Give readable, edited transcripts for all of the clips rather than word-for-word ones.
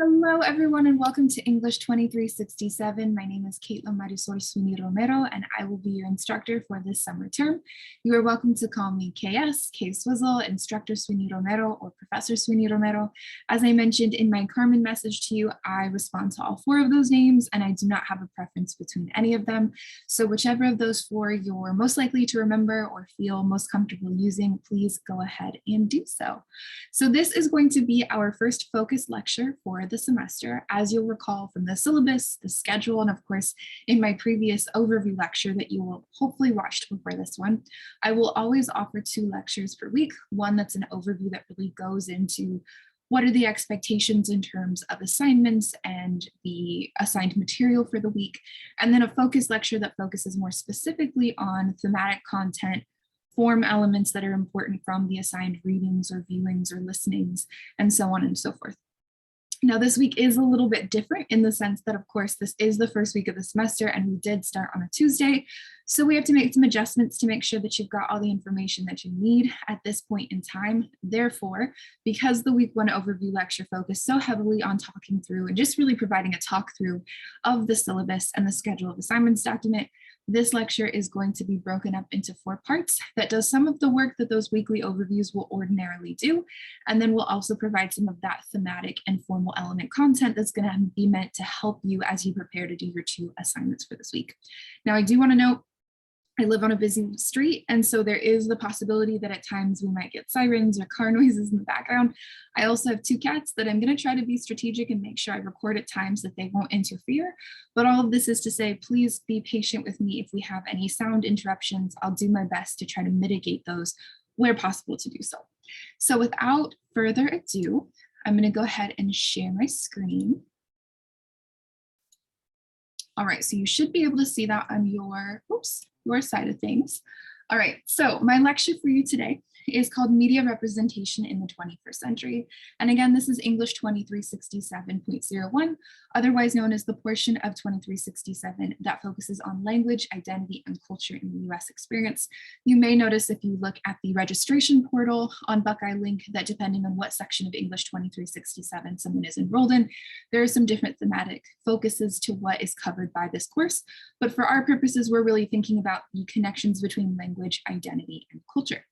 Hello, everyone, and welcome to English 2367. My name is Caitlin Marisol Sweeney Romero, and I will be your instructor for this summer term. You are welcome to call me KS, K-Swizzle, Instructor Sweeney Romero, or Professor Sweeney Romero. As I mentioned in my Carmen message to you, I respond to all four of those names, and I do not have a preference between any of them. So whichever of those four you're most likely to remember or feel most comfortable using, please go ahead and do so. So this is going to be our first focus lecture for the semester. As you'll recall from the syllabus, the schedule, and of course in my previous overview lecture that you will hopefully watched before this one, I will always offer 2 lectures per week. One that's an overview that really goes into what are the expectations in terms of assignments and the assigned material for the week, and then a focus lecture that focuses more specifically on thematic content, form elements that are important from the assigned readings or viewings or listenings, and so on and so forth. Now, this week is a little bit different in the sense that, of course, this is the first week of the semester and we did start on a Tuesday. So we have to make some adjustments to make sure that you've got all the information that you need at this point in time. Therefore, because the week 1 overview lecture focused so heavily on talking through and just really providing a talk through of the syllabus and the schedule of assignments document, this lecture is going to be broken up into 4 parts that does some of the work that those weekly overviews will ordinarily do. And then we'll also provide some of that thematic and formal element content that's going to be meant to help you as you prepare to do your 2 assignments for this week. Now, I do want to note, I live on a busy street, and so there is the possibility that at times we might get sirens or car noises in the background. I also have 2 cats that I'm going to try to be strategic and make sure I record at times that they won't interfere. But all of this is to say, please be patient with me if we have any sound interruptions. I'll do my best to try to mitigate those where possible to do so. So without further ado, I'm going to go ahead and share my screen. All right, so you should be able to see that on your side of things. All right, so my lecture for you today is called Media Representation in the 21st Century. And again, this is English 2367.01, otherwise known as the portion of 2367 that focuses on language, identity, and culture in the US experience. You may notice if you look at the registration portal on Buckeye Link that depending on what section of English 2367 someone is enrolled in, there are some different thematic focuses to what is covered by this course. But for our purposes, we're really thinking about the connections between language, identity, and culture.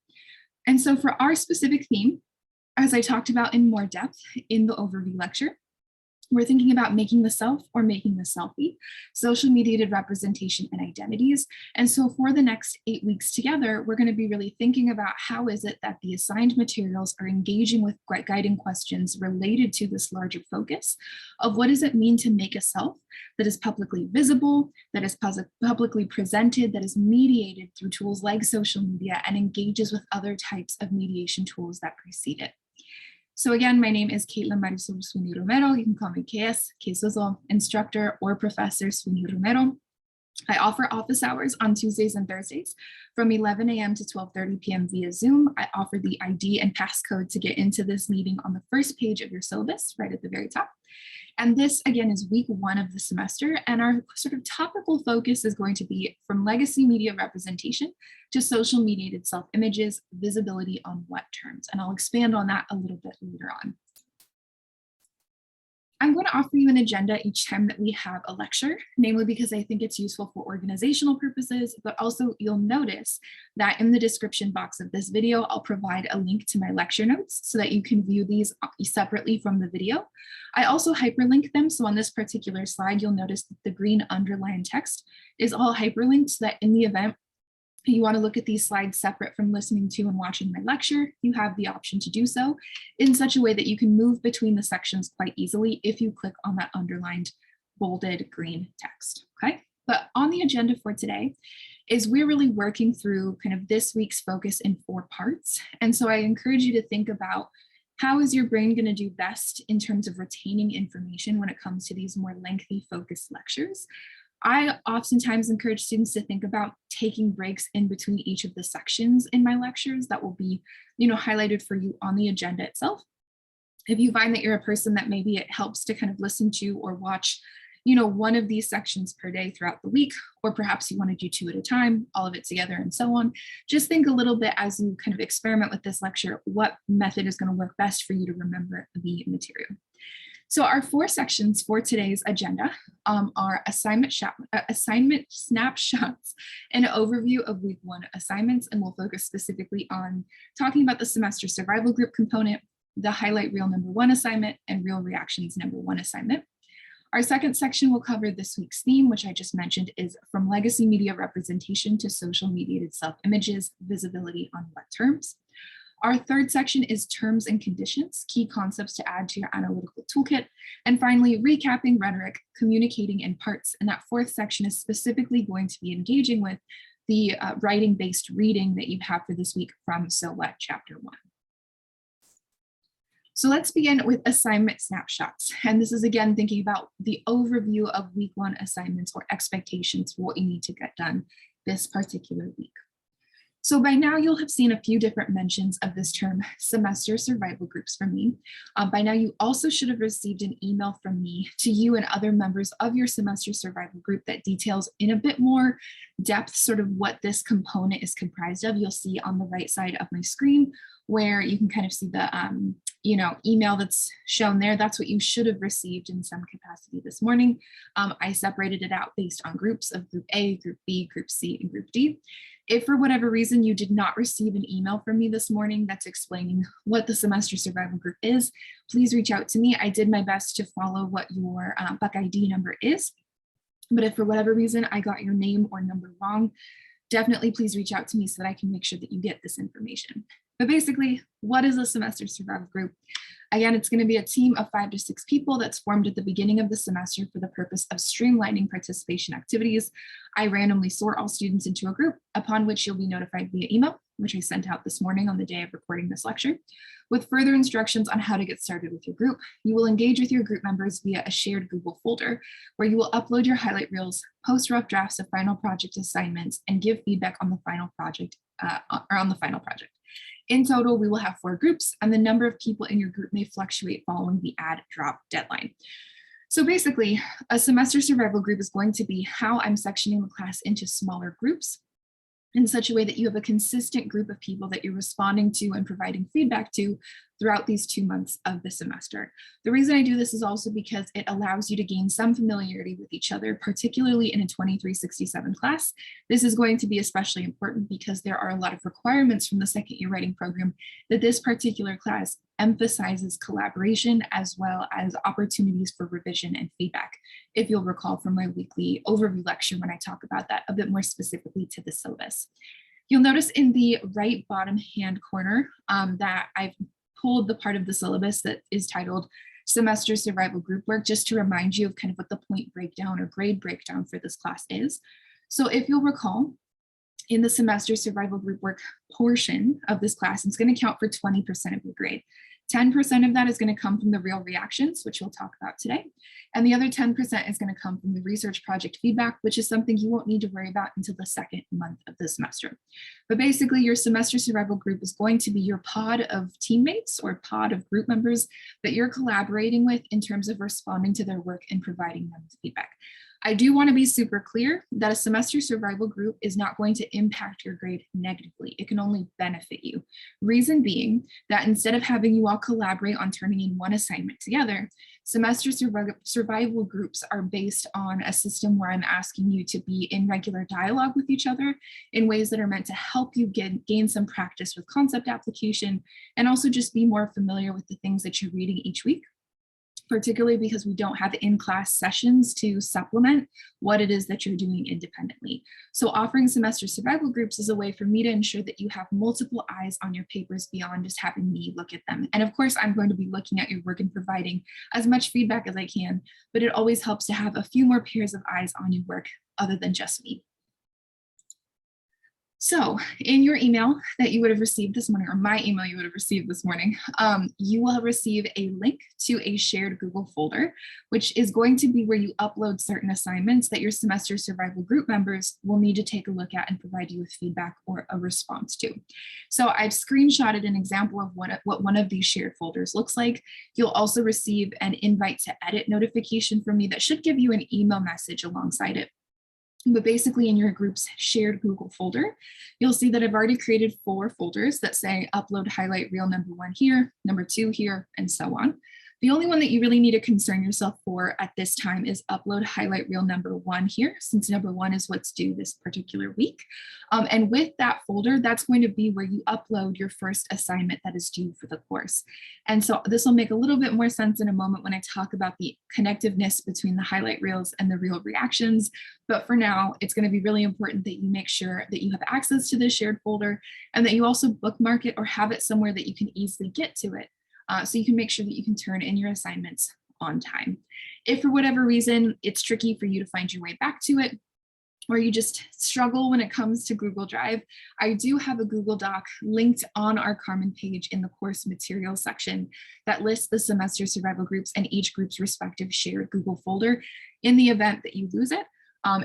And so for our specific theme, as I talked about in more depth in the overview lecture, we're thinking about making the self or making the selfie, social mediated representation and identities. And so for the next 8 weeks together, we're going to be really thinking about how is it that the assigned materials are engaging with guiding questions related to this larger focus of what does it mean to make a self that is publicly visible, that is publicly presented, that is mediated through tools like social media and engages with other types of mediation tools that precede it. So again, my name is Caitlin Marisol Sweeney Romero. You can call me KS, K-Swizzle, Instructor, or Professor Sweeney Romero. I offer office hours on Tuesdays and Thursdays from 11 a.m. to 12:30 p.m. via Zoom. I offer the ID and passcode to get into this meeting on the first page of your syllabus, right at the very top. And this, again, is week 1 of the semester. And our sort of topical focus is going to be from legacy media representation to social mediated self-images, visibility on what terms. And I'll expand on that a little bit later on. I'm going to offer you an agenda each time that we have a lecture, namely because I think it's useful for organizational purposes, but also you'll notice that in the description box of this video, I'll provide a link to my lecture notes so that you can view these separately from the video. I also hyperlink them. So on this particular slide, you'll notice that the green underlined text is all hyperlinked so that in the event you want to look at these slides separate from listening to and watching my lecture, you have the option to do so in such a way that you can move between the sections quite easily if you click on that underlined bolded green text, okay? But on the agenda for today is we're really working through kind of this week's focus in 4 parts. And so I encourage you to think about how is your brain going to do best in terms of retaining information when it comes to these more lengthy focused lectures. I oftentimes encourage students to think about taking breaks in between each of the sections in my lectures that will be, highlighted for you on the agenda itself. If you find that you're a person that maybe it helps to kind of listen to or watch, one of these sections per day throughout the week, or perhaps you want to do 2 at a time, all of it together and so on. Just think a little bit as you kind of experiment with this lecture, what method is going to work best for you to remember the material. So our 4 sections for today's agenda are assignment snapshots, an overview of week 1 assignments, and we'll focus specifically on talking about the semester survival group component, the highlight reel number 1 assignment, and real reactions number 1 assignment. Our second section will cover this week's theme, which I just mentioned, is from legacy media representation to social mediated self-images, visibility on what terms. Our third section is terms and conditions, key concepts to add to your analytical toolkit. And finally, recapping rhetoric, communicating in parts. And that fourth section is specifically going to be engaging with the writing-based reading that you have for this week from So What Chapter 1. So let's begin with assignment snapshots. And this is again thinking about the overview of week 1 assignments or expectations for what you need to get done this particular week. So by now you'll have seen a few different mentions of this term, semester survival groups from me. By now you also should have received an email from me to you and other members of your semester survival group that details in a bit more depth sort of what this component is comprised of. You'll see on the right side of my screen where you can kind of see the email that's shown there. That's what you should have received in some capacity this morning. I separated it out based on groups of group A, group B, group C, and group D. If for whatever reason you did not receive an email from me this morning that's explaining what the semester survival group is, please reach out to me. I did my best to follow what your Buck ID number is. But if for whatever reason I got your name or number wrong, definitely please reach out to me so that I can make sure that you get this information. But basically, what is a semester survival group? Again, it's going to be a team of 5 to 6 people that's formed at the beginning of the semester for the purpose of streamlining participation activities. I randomly sort all students into a group, upon which you'll be notified via email, which I sent out this morning on the day of recording this lecture, with further instructions on how to get started with your group. You will engage with your group members via a shared Google folder, where you will upload your highlight reels, post rough drafts of final project assignments, and give feedback on the final project. In total, we will have 4 groups, and the number of people in your group may fluctuate following the add drop deadline. So basically, a semester survival group is going to be how I'm sectioning the class into smaller groups in such a way that you have a consistent group of people that you're responding to and providing feedback to throughout these 2 months of the semester. The reason I do this is also because it allows you to gain some familiarity with each other, particularly in a 2367 class. This is going to be especially important because there are a lot of requirements from the second year writing program that this particular class emphasizes collaboration as well as opportunities for revision and feedback. If you'll recall from my weekly overview lecture when I talk about that a bit more specifically to the syllabus. You'll notice in the right bottom hand corner that I've pulled the part of the syllabus that is titled Semester Survival Group Work, just to remind you of kind of what the point breakdown or grade breakdown for this class is. So if you'll recall, in the semester survival group work portion of this class, it's going to count for 20% of your grade. 10% of that is going to come from the real reactions, which we'll talk about today. And the other 10% is going to come from the research project feedback, which is something you won't need to worry about until the second month of the semester. But basically, your semester survival group is going to be your pod of teammates or pod of group members that you're collaborating with in terms of responding to their work and providing them with feedback. I do want to be super clear that a semester survival group is not going to impact your grade negatively. It can only benefit you. Reason being that instead of having you all collaborate on turning in one assignment together, semester survival groups are based on a system where I'm asking you to be in regular dialogue with each other in ways that are meant to help you gain some practice with concept application and also just be more familiar with the things that you're reading each week, particularly because we don't have in-class sessions to supplement what it is that you're doing independently. So offering semester survival groups is a way for me to ensure that you have multiple eyes on your papers beyond just having me look at them. And of course, I'm going to be looking at your work and providing as much feedback as I can, but it always helps to have a few more pairs of eyes on your work other than just me. So in your email that you would have received this morning, or my email you would have received this morning, you will receive a link to a shared Google folder, which is going to be where you upload certain assignments that your semester survival group members will need to take a look at and provide you with feedback or a response to. So I've screenshotted an example of what one of these shared folders looks like. You'll also receive an invite to edit notification from me that should give you an email message alongside it. But basically in your group's shared Google folder, you'll see that I've already created 4 folders that say upload highlight reel number 1 here, number 2 here, and so on. The only one that you really need to concern yourself for at this time is upload highlight reel number 1 here, since number 1 is what's due this particular week. And with that folder, that's going to be where you upload your first assignment that is due for the course. And so this will make a little bit more sense in a moment when I talk about the connectiveness between the highlight reels and the reel reactions. But for now, it's going to be really important that you make sure that you have access to this shared folder and that you also bookmark it or have it somewhere that you can easily get to it. So you can make sure that you can turn in your assignments on time. If for whatever reason it's tricky for you to find your way back to it, or you just struggle when it comes to Google Drive, I do have a Google Doc linked on our Carmen page in the course materials section that lists the semester survival groups and each group's respective shared Google folder in the event that you lose it.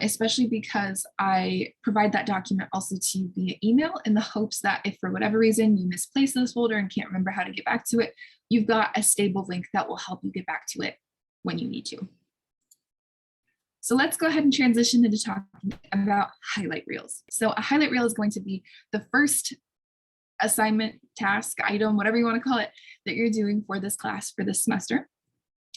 Especially because I provide that document also to you via email in the hopes that if for whatever reason you misplace this folder and can't remember how to get back to it, you've got a stable link that will help you get back to it when you need to. So let's go ahead and transition into talking about highlight reels. So a highlight reel is going to be the first assignment, task, item, whatever you want to call it, that you're doing for this class for this semester.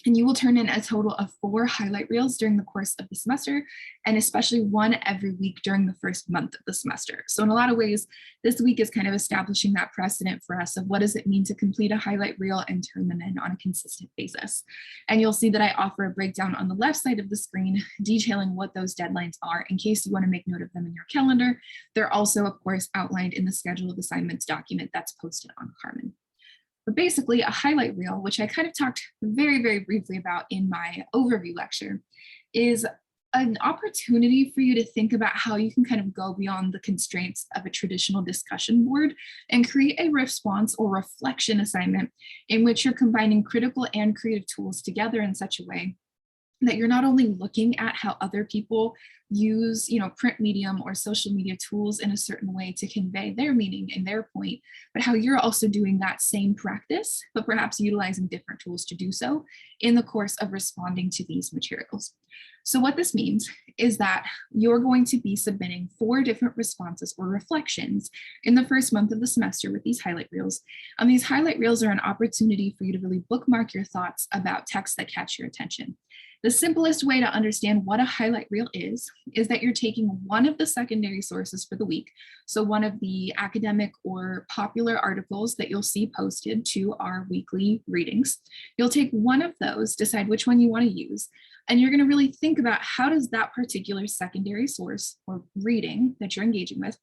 And you will turn in a total of 4 highlight reels during the course of the semester, and especially 1 every week during the first month of the semester. So in a lot of ways, this week is kind of establishing that precedent for us of what does it mean to complete a highlight reel and turn them in on a consistent basis. And you'll see that I offer a breakdown on the left side of the screen detailing what those deadlines are in case you want to make note of them in your calendar. They're also, of course, outlined in the schedule of assignments document that's posted on Carmen. But basically a highlight reel, which I kind of talked very, very briefly about in my overview lecture, is an opportunity for you to think about how you can kind of go beyond the constraints of a traditional discussion board and create a response or reflection assignment in which you're combining critical and creative tools together in such a way that you're not only looking at how other people use, print medium or social media tools in a certain way to convey their meaning and their point, but how you're also doing that same practice, but perhaps utilizing different tools to do so in the course of responding to these materials. So what this means is that you're going to be submitting 4 different responses or reflections in the first month of the semester with these highlight reels. And these highlight reels are an opportunity for you to really bookmark your thoughts about texts that catch your attention. The simplest way to understand what a highlight reel is that you're taking one of the secondary sources for the week. So one of the academic or popular articles that you'll see posted to our weekly readings. You'll take one of those, decide which one you want to use, and you're going to really think about how does that particular secondary source or reading that you're engaging with,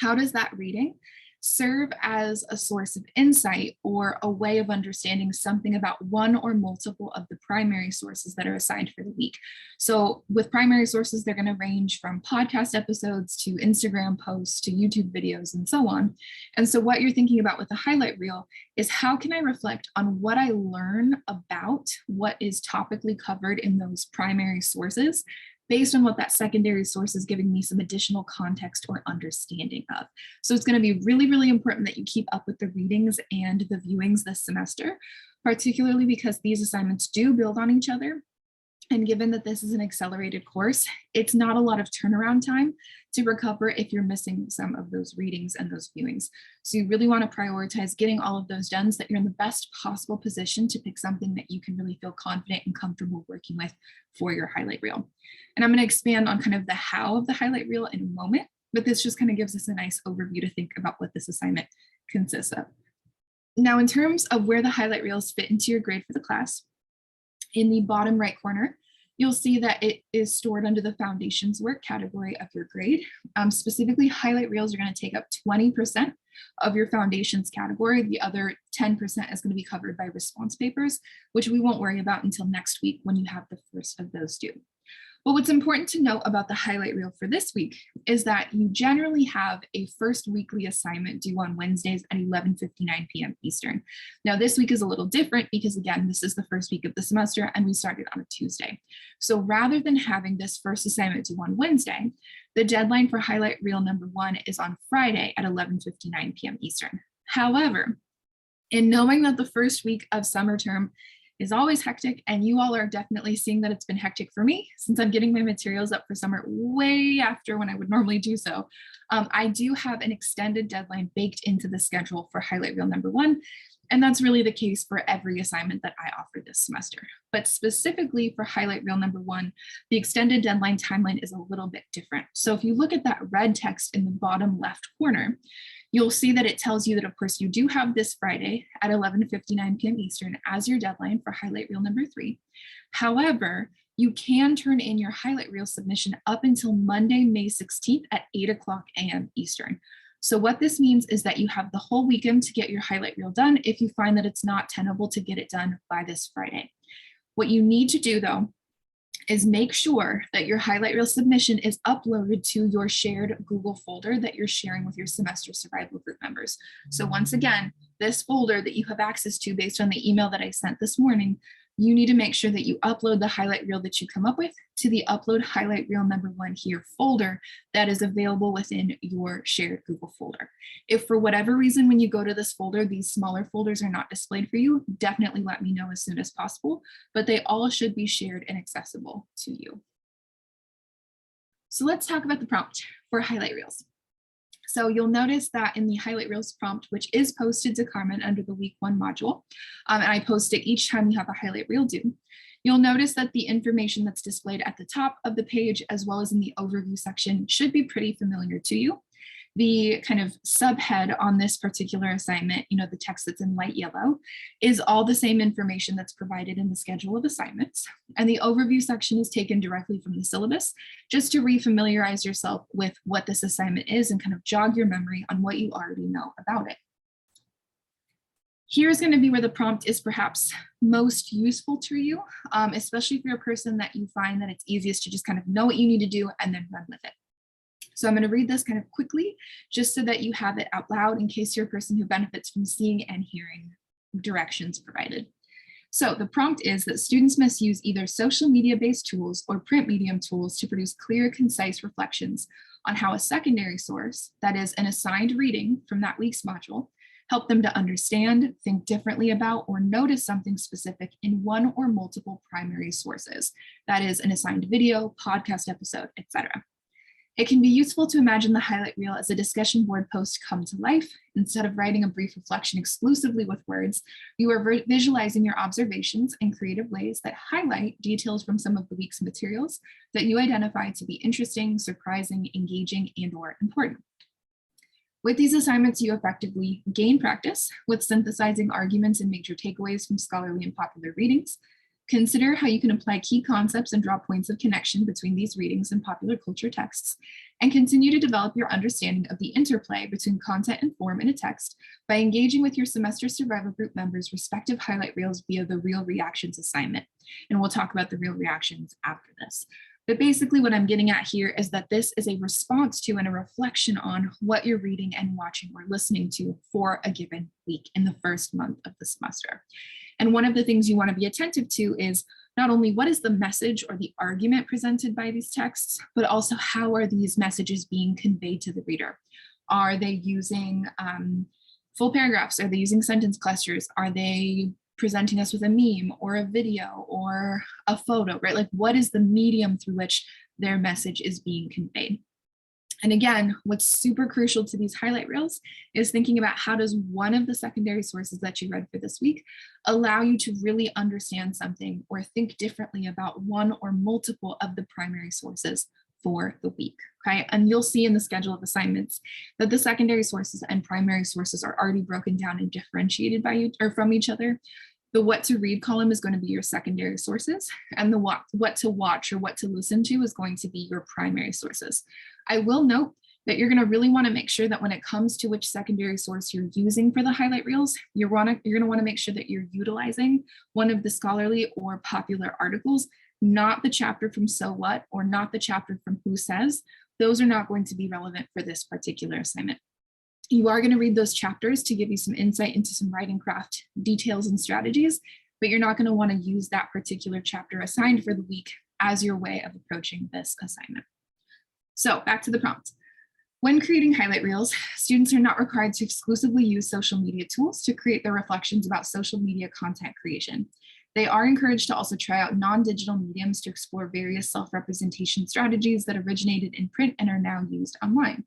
how does that reading serve as a source of insight or a way of understanding something about one or multiple of the primary sources that are assigned for the week. So with primary sources, they're going to range from podcast episodes to Instagram posts to YouTube videos and so on. And so what you're thinking about with the highlight reel is how can I reflect on what I learn about what is topically covered in those primary sources based on what that secondary source is giving me some additional context or understanding of. So it's going to be really, really important that you keep up with the readings and the viewings this semester, particularly because these assignments do build on each other. And given that this is an accelerated course, it's not a lot of turnaround time to recover if you're missing some of those readings and those viewings. So you really want to prioritize getting all of those done so that you're in the best possible position to pick something that you can really feel confident and comfortable working with for your highlight reel. And I'm going to expand on kind of the how of the highlight reel in a moment, but this just kind of gives us a nice overview to think about what this assignment consists of. Now, in terms of where the highlight reels fit into your grade for the class, in the bottom right corner, you'll see that it is stored under the foundations work category of your grade. Specifically, highlight reels are going to take up 20% of your foundations category. The other 10% is going to be covered by response papers, which we won't worry about until next week when you have the first of those due. But what's important to note about the highlight reel for this week is that you generally have a first weekly assignment due on Wednesdays at 11:59 p.m. Eastern. Now, this week is a little different because, again, this is the first week of the semester and we started on a Tuesday. So rather than having this first assignment due on Wednesday, the deadline for highlight reel number 1 is on Friday at 11:59 p.m. Eastern. However, in knowing that the first week of summer term is always hectic, and you all are definitely seeing that it's been hectic for me since I'm getting my materials up for summer way after when I would normally do so. I do have an extended deadline baked into the schedule for highlight reel number 1, and that's really the case for every assignment that I offer this semester. But specifically for highlight reel number 1, the extended deadline timeline is a little bit different. So if you look at that red text in the bottom left corner, you'll see that it tells you that, of course, you do have this Friday at 11:59 p.m. Eastern as your deadline for highlight reel number 3. However, you can turn in your highlight reel submission up until Monday, May 16th at 8:00 a.m. Eastern. So what this means is that you have the whole weekend to get your highlight reel done if you find that it's not tenable to get it done by this Friday. What you need to do, though, is make sure that your highlight reel submission is uploaded to your shared Google folder that you're sharing with your semester survival group members. So once again, this folder that you have access to based on the email that I sent this morning, you need to make sure that you upload the highlight reel that you come up with to the upload highlight reel number 1 here folder that is available within your shared Google folder. If for whatever reason, when you go to this folder, these smaller folders are not displayed for you, definitely let me know as soon as possible, but they all should be shared and accessible to you. So let's talk about the prompt for highlight reels. So you'll notice that in the highlight reels prompt, which is posted to Carmen under the week 1 module, and I post it each time you have a highlight reel due, you'll notice that the information that's displayed at the top of the page, as well as in the overview section, should be pretty familiar to you. The kind of subhead on this particular assignment, the text that's in light yellow, is all the same information that's provided in the schedule of assignments. And the overview section is taken directly from the syllabus, just to refamiliarize yourself with what this assignment is and kind of jog your memory on what you already know about it. Here's going to be where the prompt is perhaps most useful to you, especially if you're a person that you find that it's easiest to just kind of know what you need to do and then run with it. So I'm going to read this kind of quickly, just so that you have it out loud in case you're a person who benefits from seeing and hearing directions provided. So the prompt is that students must use either social media-based tools or print medium tools to produce clear, concise reflections on how a secondary source, that is an assigned reading from that week's module, help them to understand, think differently about, or notice something specific in one or multiple primary sources, that is an assigned video, podcast episode, etc. It can be useful to imagine the highlight reel as a discussion board post come to life. Instead of writing a brief reflection exclusively with words, you are visualizing your observations in creative ways that highlight details from some of the week's materials that you identify to be interesting, surprising, engaging, and/or important. With these assignments, you effectively gain practice with synthesizing arguments and major takeaways from scholarly and popular readings. Consider how you can apply key concepts and draw points of connection between these readings and popular culture texts, and continue to develop your understanding of the interplay between content and form in a text by engaging with your semester survival group members' respective highlight reels via the Real Reactions assignment. And we'll talk about the real reactions after this. But basically what I'm getting at here is that this is a response to and a reflection on what you're reading and watching or listening to for a given week in the first month of the semester. And one of the things you want to be attentive to is not only what is the message or the argument presented by these texts, but also how are these messages being conveyed to the reader? Are they using full paragraphs? Are they using sentence clusters? Are they presenting us with a meme or a video or a photo, right? Like, what is the medium through which their message is being conveyed? And again, what's super crucial to these highlight reels is thinking about how does one of the secondary sources that you read for this week allow you to really understand something or think differently about one or multiple of the primary sources for the week, okay? And you'll see in the schedule of assignments that the secondary sources and primary sources are already broken down and differentiated by you or from each other. The what to read column is going to be your secondary sources, and the what to watch or what to listen to is going to be your primary sources. I will note that you're going to really want to make sure that when it comes to which secondary source you're using for the highlight reels, you're going to want to make sure that you're utilizing one of the scholarly or popular articles not the chapter from So What or not the chapter from Who Says. Those are not going to be relevant for this particular assignment. You are going to read those chapters to give you some insight into some writing craft details and strategies, but you're not going to want to use that particular chapter assigned for the week as your way of approaching this assignment. So back to the prompt. When creating highlight reels, students are not required to exclusively use social media tools to create their reflections about social media content creation. They are encouraged to also try out non-digital mediums to explore various self-representation strategies that originated in print and are now used online.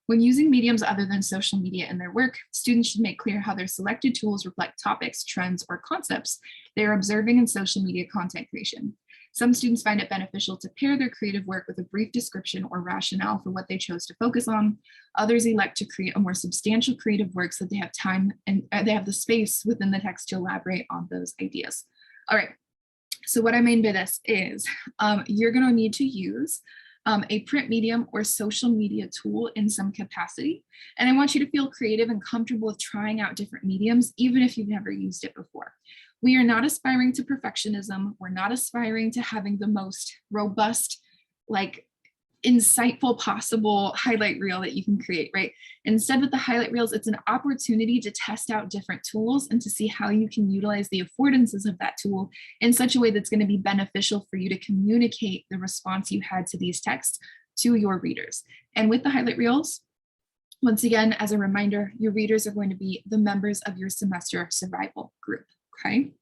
When using mediums other than social media in their work, students should make clear how their selected tools reflect topics, trends, or concepts they are observing in social media content creation. Some students find it beneficial to pair their creative work with a brief description or rationale for what they chose to focus on. Others elect to create a more substantial creative work so that they have time and they have the space within the text to elaborate on those ideas. All right, so what I mean by this is you're going to need to use a print medium or social media tool in some capacity. And I want you to feel creative and comfortable with trying out different mediums, even if you've never used it before. We are not aspiring to perfectionism. We're not aspiring to having the most robust, like insightful possible highlight reel that you can create, right? Instead, with the highlight reels, it's an opportunity to test out different tools and to see how you can utilize the affordances of that tool in such a way that's going to be beneficial for you to communicate the response you had to these texts to your readers. And with the highlight reels, once again, as a reminder, your readers are going to be the members of your semester survival group. Okay.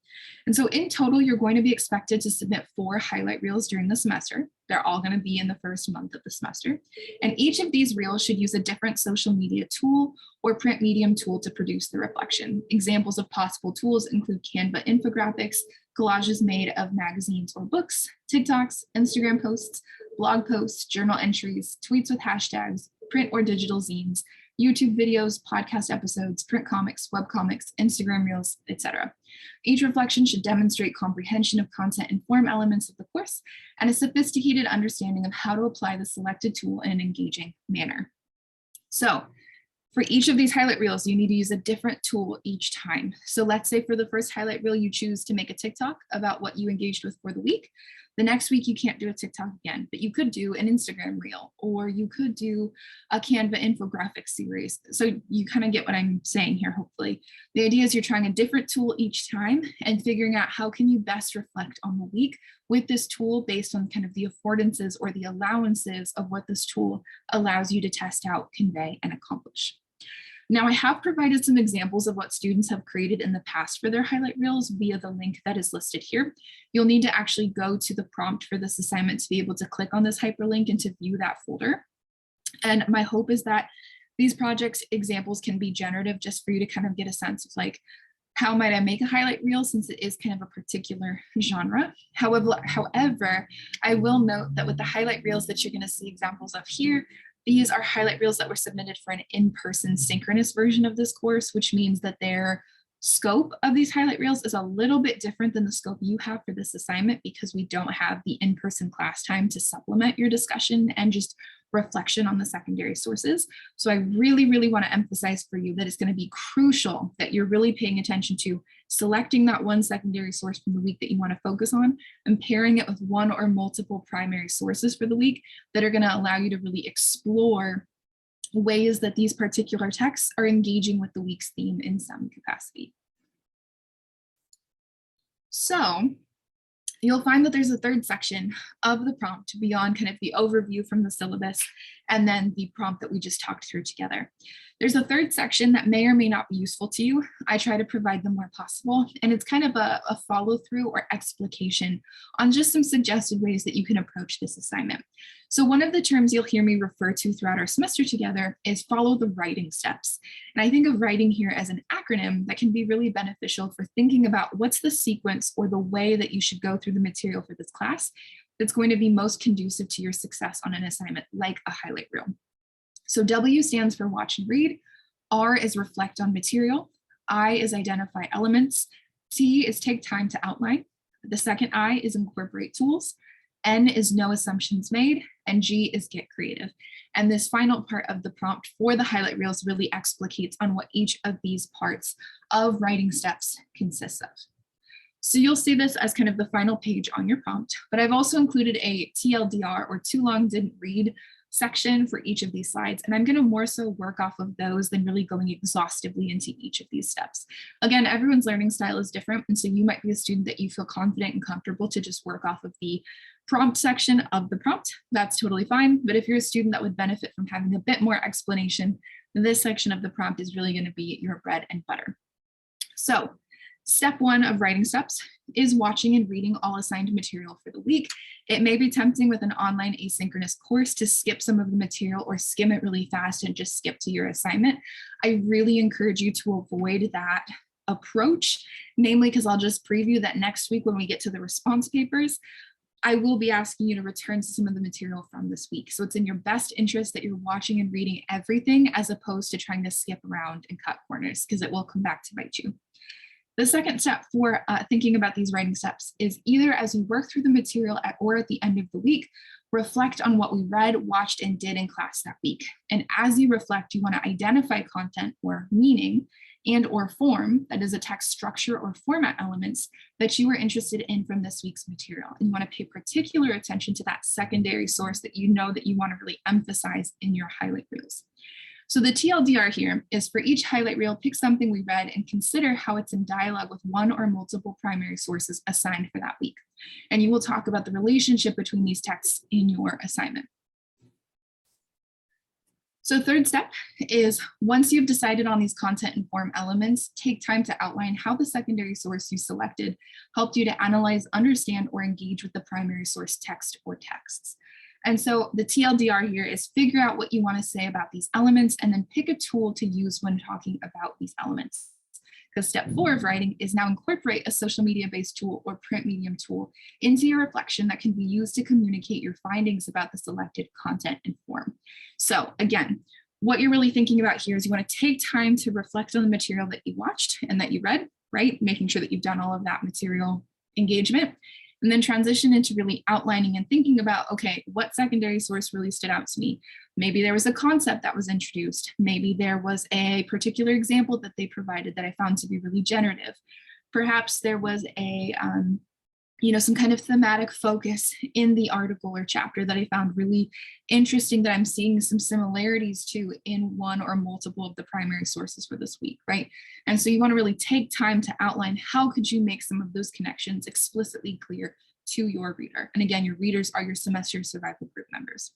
And so in total, you're going to be expected to submit 4 highlight reels during the semester. They're all going to be in the first month of the semester. And each of these reels should use a different social media tool or print medium tool to produce the reflection. Examples of possible tools include Canva infographics, collages made of magazines or books, TikToks, Instagram posts, blog posts, journal entries, tweets with hashtags, print or digital zines, YouTube videos, podcast episodes, print comics, web comics, Instagram reels, etc. Each reflection should demonstrate comprehension of content and form elements of the course and a sophisticated understanding of how to apply the selected tool in an engaging manner. So for each of these highlight reels, you need to use a different tool each time. So let's say for the first highlight reel, you choose to make a TikTok about what you engaged with for the week. The next week, you can't do a TikTok again, but you could do an Instagram reel, or you could do a Canva infographic series. So you kind of get what I'm saying here, hopefully. The idea is you're trying a different tool each time and figuring out how can you best reflect on the week with this tool based on kind of the affordances or the allowances of what this tool allows you to test out, convey, and accomplish. Now, I have provided some examples of what students have created in the past for their highlight reels via the link that is listed here. You'll need to actually go to the prompt for this assignment to be able to click on this hyperlink and to view that folder. And my hope is that these projects examples can be generative just for you to kind of get a sense of like, how might I make a highlight reel since it is kind of a particular genre. However, I will note that with the highlight reels that you're going to see examples of here, these are highlight reels that were submitted for an in-person synchronous version of this course, which means that their scope of these highlight reels is a little bit different than the scope you have for this assignment because we don't have the in-person class time to supplement your discussion and just reflection on the secondary sources. So I really, really want to emphasize for you that it's going to be crucial that you're really paying attention to selecting that one secondary source from the week that you want to focus on and pairing it with one or multiple primary sources for the week that are going to allow you to really explore ways that these particular texts are engaging with the week's theme in some capacity. So you'll find that there's a third section of the prompt beyond kind of the overview from the syllabus and then the prompt that we just talked through together. There's a third section that may or may not be useful to you. I try to provide them where possible, and it's kind of a follow through or explication on just some suggested ways that you can approach this assignment. So one of the terms you'll hear me refer to throughout our semester together is follow the writing steps. And I think of writing here as an acronym that can be really beneficial for thinking about what's the sequence or the way that you should go through the material for this class that's going to be most conducive to your success on an assignment like a highlight reel. So W stands for watch and read, R is reflect on material, I is identify elements, T is take time to outline, the second I is incorporate tools, N is no assumptions made, and G is get creative. And this final part of the prompt for the highlight reels really explicates on what each of these parts of writing steps consists of. So you'll see this as kind of the final page on your prompt, but I've also included a TLDR, or too long didn't read, section for each of these slides. And I'm going to more so work off of those than really going exhaustively into each of these steps. Again, everyone's learning style is different. And so you might be a student that you feel confident and comfortable to just work off of the prompt section of the prompt. That's totally fine. But if you're a student that would benefit from having a bit more explanation, this section of the prompt is really going to be your bread and butter. So step one of writing steps is watching and reading all assigned material for the week. It may be tempting with an online asynchronous course to skip some of the material or skim it really fast and just skip to your assignment. I really encourage you to avoid that approach, namely because I'll just preview that next week when we get to the response papers, I will be asking you to return to some of the material from this week. So it's in your best interest that you're watching and reading everything as opposed to trying to skip around and cut corners, because it will come back to bite you. The second step for thinking about these writing steps is either as you work through the material or at the end of the week, reflect on what we read, watched, and did in class that week. And as you reflect, you want to identify content or meaning and or form, that is a text structure or format elements that you were interested in from this week's material. And you want to pay particular attention to that secondary source that you know that you want to really emphasize in your highlight reels. So the TLDR here is for each highlight reel, pick something we read and consider how it's in dialogue with one or multiple primary sources assigned for that week. And you will talk about the relationship between these texts in your assignment. So third step is once you've decided on these content and form elements, take time to outline how the secondary source you selected helped you to analyze, understand, or engage with the primary source text or texts. And so the TLDR here is figure out what you want to say about these elements and then pick a tool to use when talking about these elements. Because step 4 of writing is now incorporate a social media-based tool or print medium tool into your reflection that can be used to communicate your findings about the selected content and form. So again, what you're really thinking about here is you want to take time to reflect on the material that you watched and that you read, right? Making sure that you've done all of that material engagement. And then transition into really outlining and thinking about, okay, what secondary source really stood out to me? Maybe there was a concept that was introduced. Maybe there was a particular example that they provided that I found to be really generative. Perhaps there was a, some kind of thematic focus in the article or chapter that I found really interesting that I'm seeing some similarities to in one or multiple of the primary sources for this week, right? And so you want to really take time to outline how could you make some of those connections explicitly clear to your reader. And again, your readers are your semester survival group members.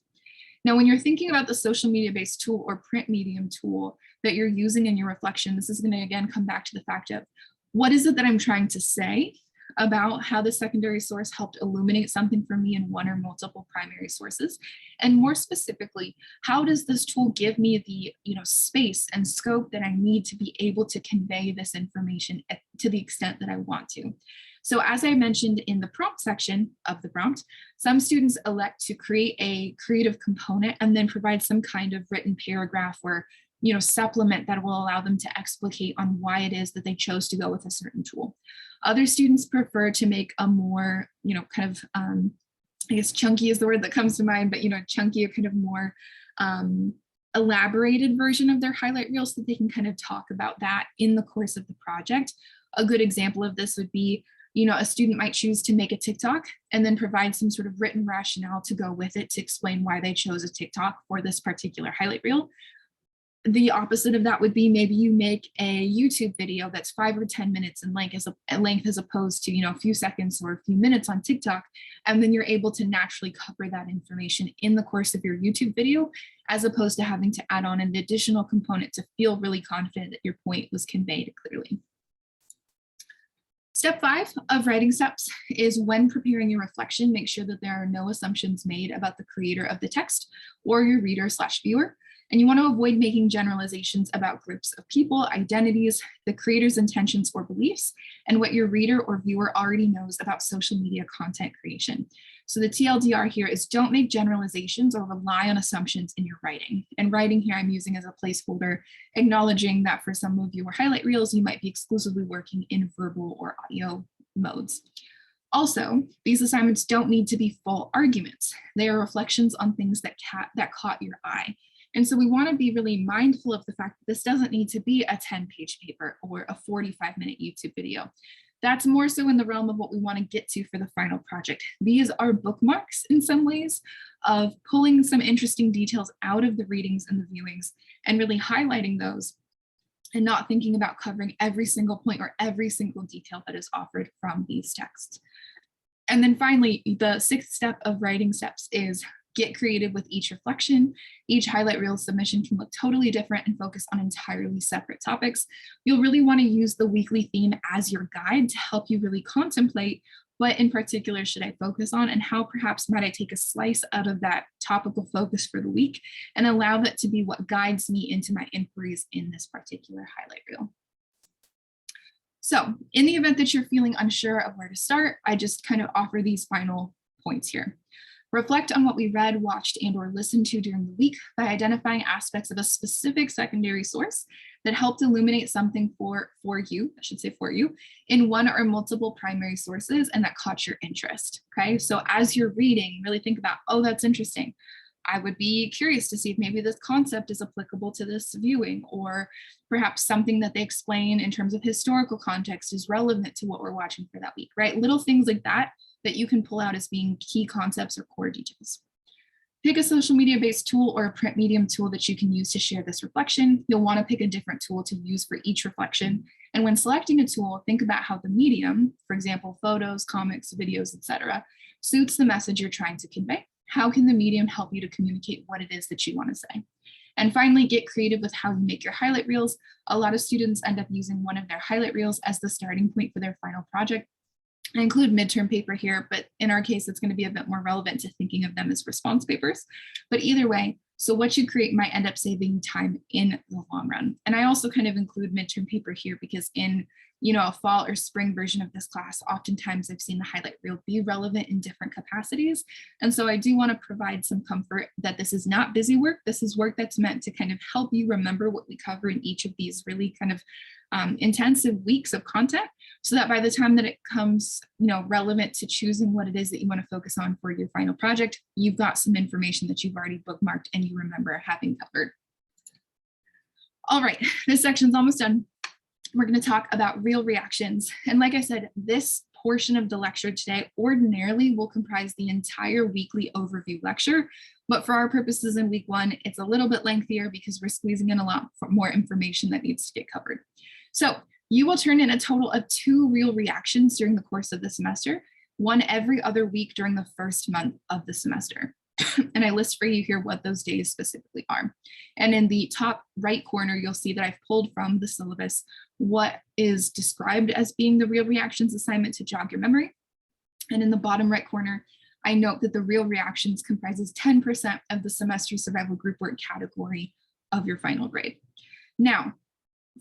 Now, when you're thinking about the social media-based tool or print medium tool that you're using in your reflection, this is going to again come back to the fact of what is it that I'm trying to say about how the secondary source helped illuminate something for me in one or multiple primary sources. And more specifically, how does this tool give me the space and scope that I need to be able to convey this information to the extent that I want to? So as I mentioned in the prompt section of the prompt, some students elect to create a creative component and then provide some kind of written paragraph or supplement that will allow them to explicate on why it is that they chose to go with a certain tool. Other students prefer to make a more, I guess chunky is the word that comes to mind, but, chunky, a kind of more elaborated version of their highlight reel so that they can kind of talk about that in the course of the project. A good example of this would be, a student might choose to make a TikTok and then provide some sort of written rationale to go with it to explain why they chose a TikTok for this particular highlight reel. The opposite of that would be maybe you make a YouTube video that's 5 or 10 minutes in length as opposed to, a few seconds or a few minutes on TikTok. And then you're able to naturally cover that information in the course of your YouTube video, as opposed to having to add on an additional component to feel really confident that your point was conveyed clearly. Step 5 of writing steps is when preparing your reflection, make sure that there are no assumptions made about the creator of the text or your reader/viewer. And you want to avoid making generalizations about groups of people, identities, the creator's intentions or beliefs, and what your reader or viewer already knows about social media content creation. So the TLDR here is don't make generalizations or rely on assumptions in your writing. And writing here I'm using as a placeholder, acknowledging that for some of your highlight reels, you might be exclusively working in verbal or audio modes. Also, these assignments don't need to be full arguments. They are reflections on things that caught your eye. And so we want to be really mindful of the fact that this doesn't need to be a 10-page paper or a 45-minute YouTube video. That's more so in the realm of what we want to get to for the final project. These are bookmarks in some ways of pulling some interesting details out of the readings and the viewings and really highlighting those and not thinking about covering every single point or every single detail that is offered from these texts. And then finally, the sixth step of writing steps is get creative with each reflection. Each highlight reel submission can look totally different and focus on entirely separate topics. You'll really want to use the weekly theme as your guide to help you really contemplate what in particular should I focus on and how perhaps might I take a slice out of that topical focus for the week and allow that to be what guides me into my inquiries in this particular highlight reel. So in the event that you're feeling unsure of where to start, I just kind of offer these final points here. Reflect on what we read, watched, and or listened to during the week by identifying aspects of a specific secondary source that helped illuminate something for you, in one or multiple primary sources and that caught your interest, okay? So as you're reading, really think about, oh, that's interesting. I would be curious to see if maybe this concept is applicable to this viewing, or perhaps something that they explain in terms of historical context is relevant to what we're watching for that week, right? Little things like that you can pull out as being key concepts or core details. Pick a social media-based tool or a print medium tool that you can use to share this reflection. You'll want to pick a different tool to use for each reflection. And when selecting a tool, think about how the medium, for example, photos, comics, videos, etc., suits the message you're trying to convey. How can the medium help you to communicate what it is that you want to say? And finally, get creative with how you make your highlight reels. A lot of students end up using one of their highlight reels as the starting point for their final project. I include midterm paper here, but in our case, it's going to be a bit more relevant to thinking of them as response papers. But either way, so what you create might end up saving time in the long run. And I also kind of include midterm paper here because in a fall or spring version of this class, oftentimes I've seen the highlight reel be relevant in different capacities. And so I do want to provide some comfort that this is not busy work. This is work that's meant to kind of help you remember what we cover in each of these really kind of intensive weeks of content, so that by the time that it comes, relevant to choosing what it is that you want to focus on for your final project, you've got some information that you've already bookmarked and you remember having covered. All right, this section's almost done. We're going to talk about reel reactions. And like I said, this portion of the lecture today ordinarily will comprise the entire weekly overview lecture, but for our purposes in week one, it's a little bit lengthier because we're squeezing in a lot more information that needs to get covered. So you will turn in a total of 2 reel reactions during the course of the semester, one every other week during the first month of the semester. And I list for you here what those days specifically are. And in the top right corner, you'll see that I've pulled from the syllabus what is described as being the reel reactions assignment to jog your memory. And in the bottom right corner, I note that the reel reactions comprises 10% of the semester survival group work category of your final grade. Now,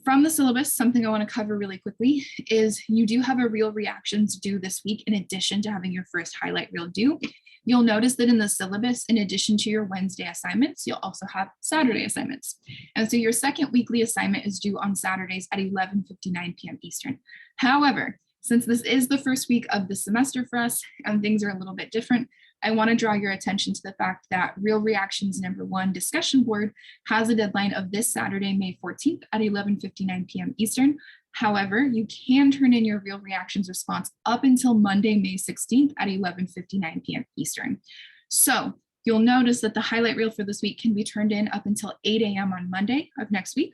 from the syllabus, something I want to cover really quickly is you do have a reel reactions due this week in addition to having your first highlight reel due. You'll notice that in the syllabus, in addition to your Wednesday assignments, you'll also have Saturday assignments. And so your second weekly assignment is due on Saturdays at 11:59 p.m. Eastern. However, since this is the first week of the semester for us and things are a little bit different, I want to draw your attention to the fact that Reel Reactions #1 discussion board has a deadline of this Saturday, May 14th at 11:59 p.m. Eastern. However, you can turn in your Reel Reactions response up until Monday, May 16th at 11:59 p.m. Eastern. So you'll notice that the highlight reel for this week can be turned in up until 8 a.m. on Monday of next week.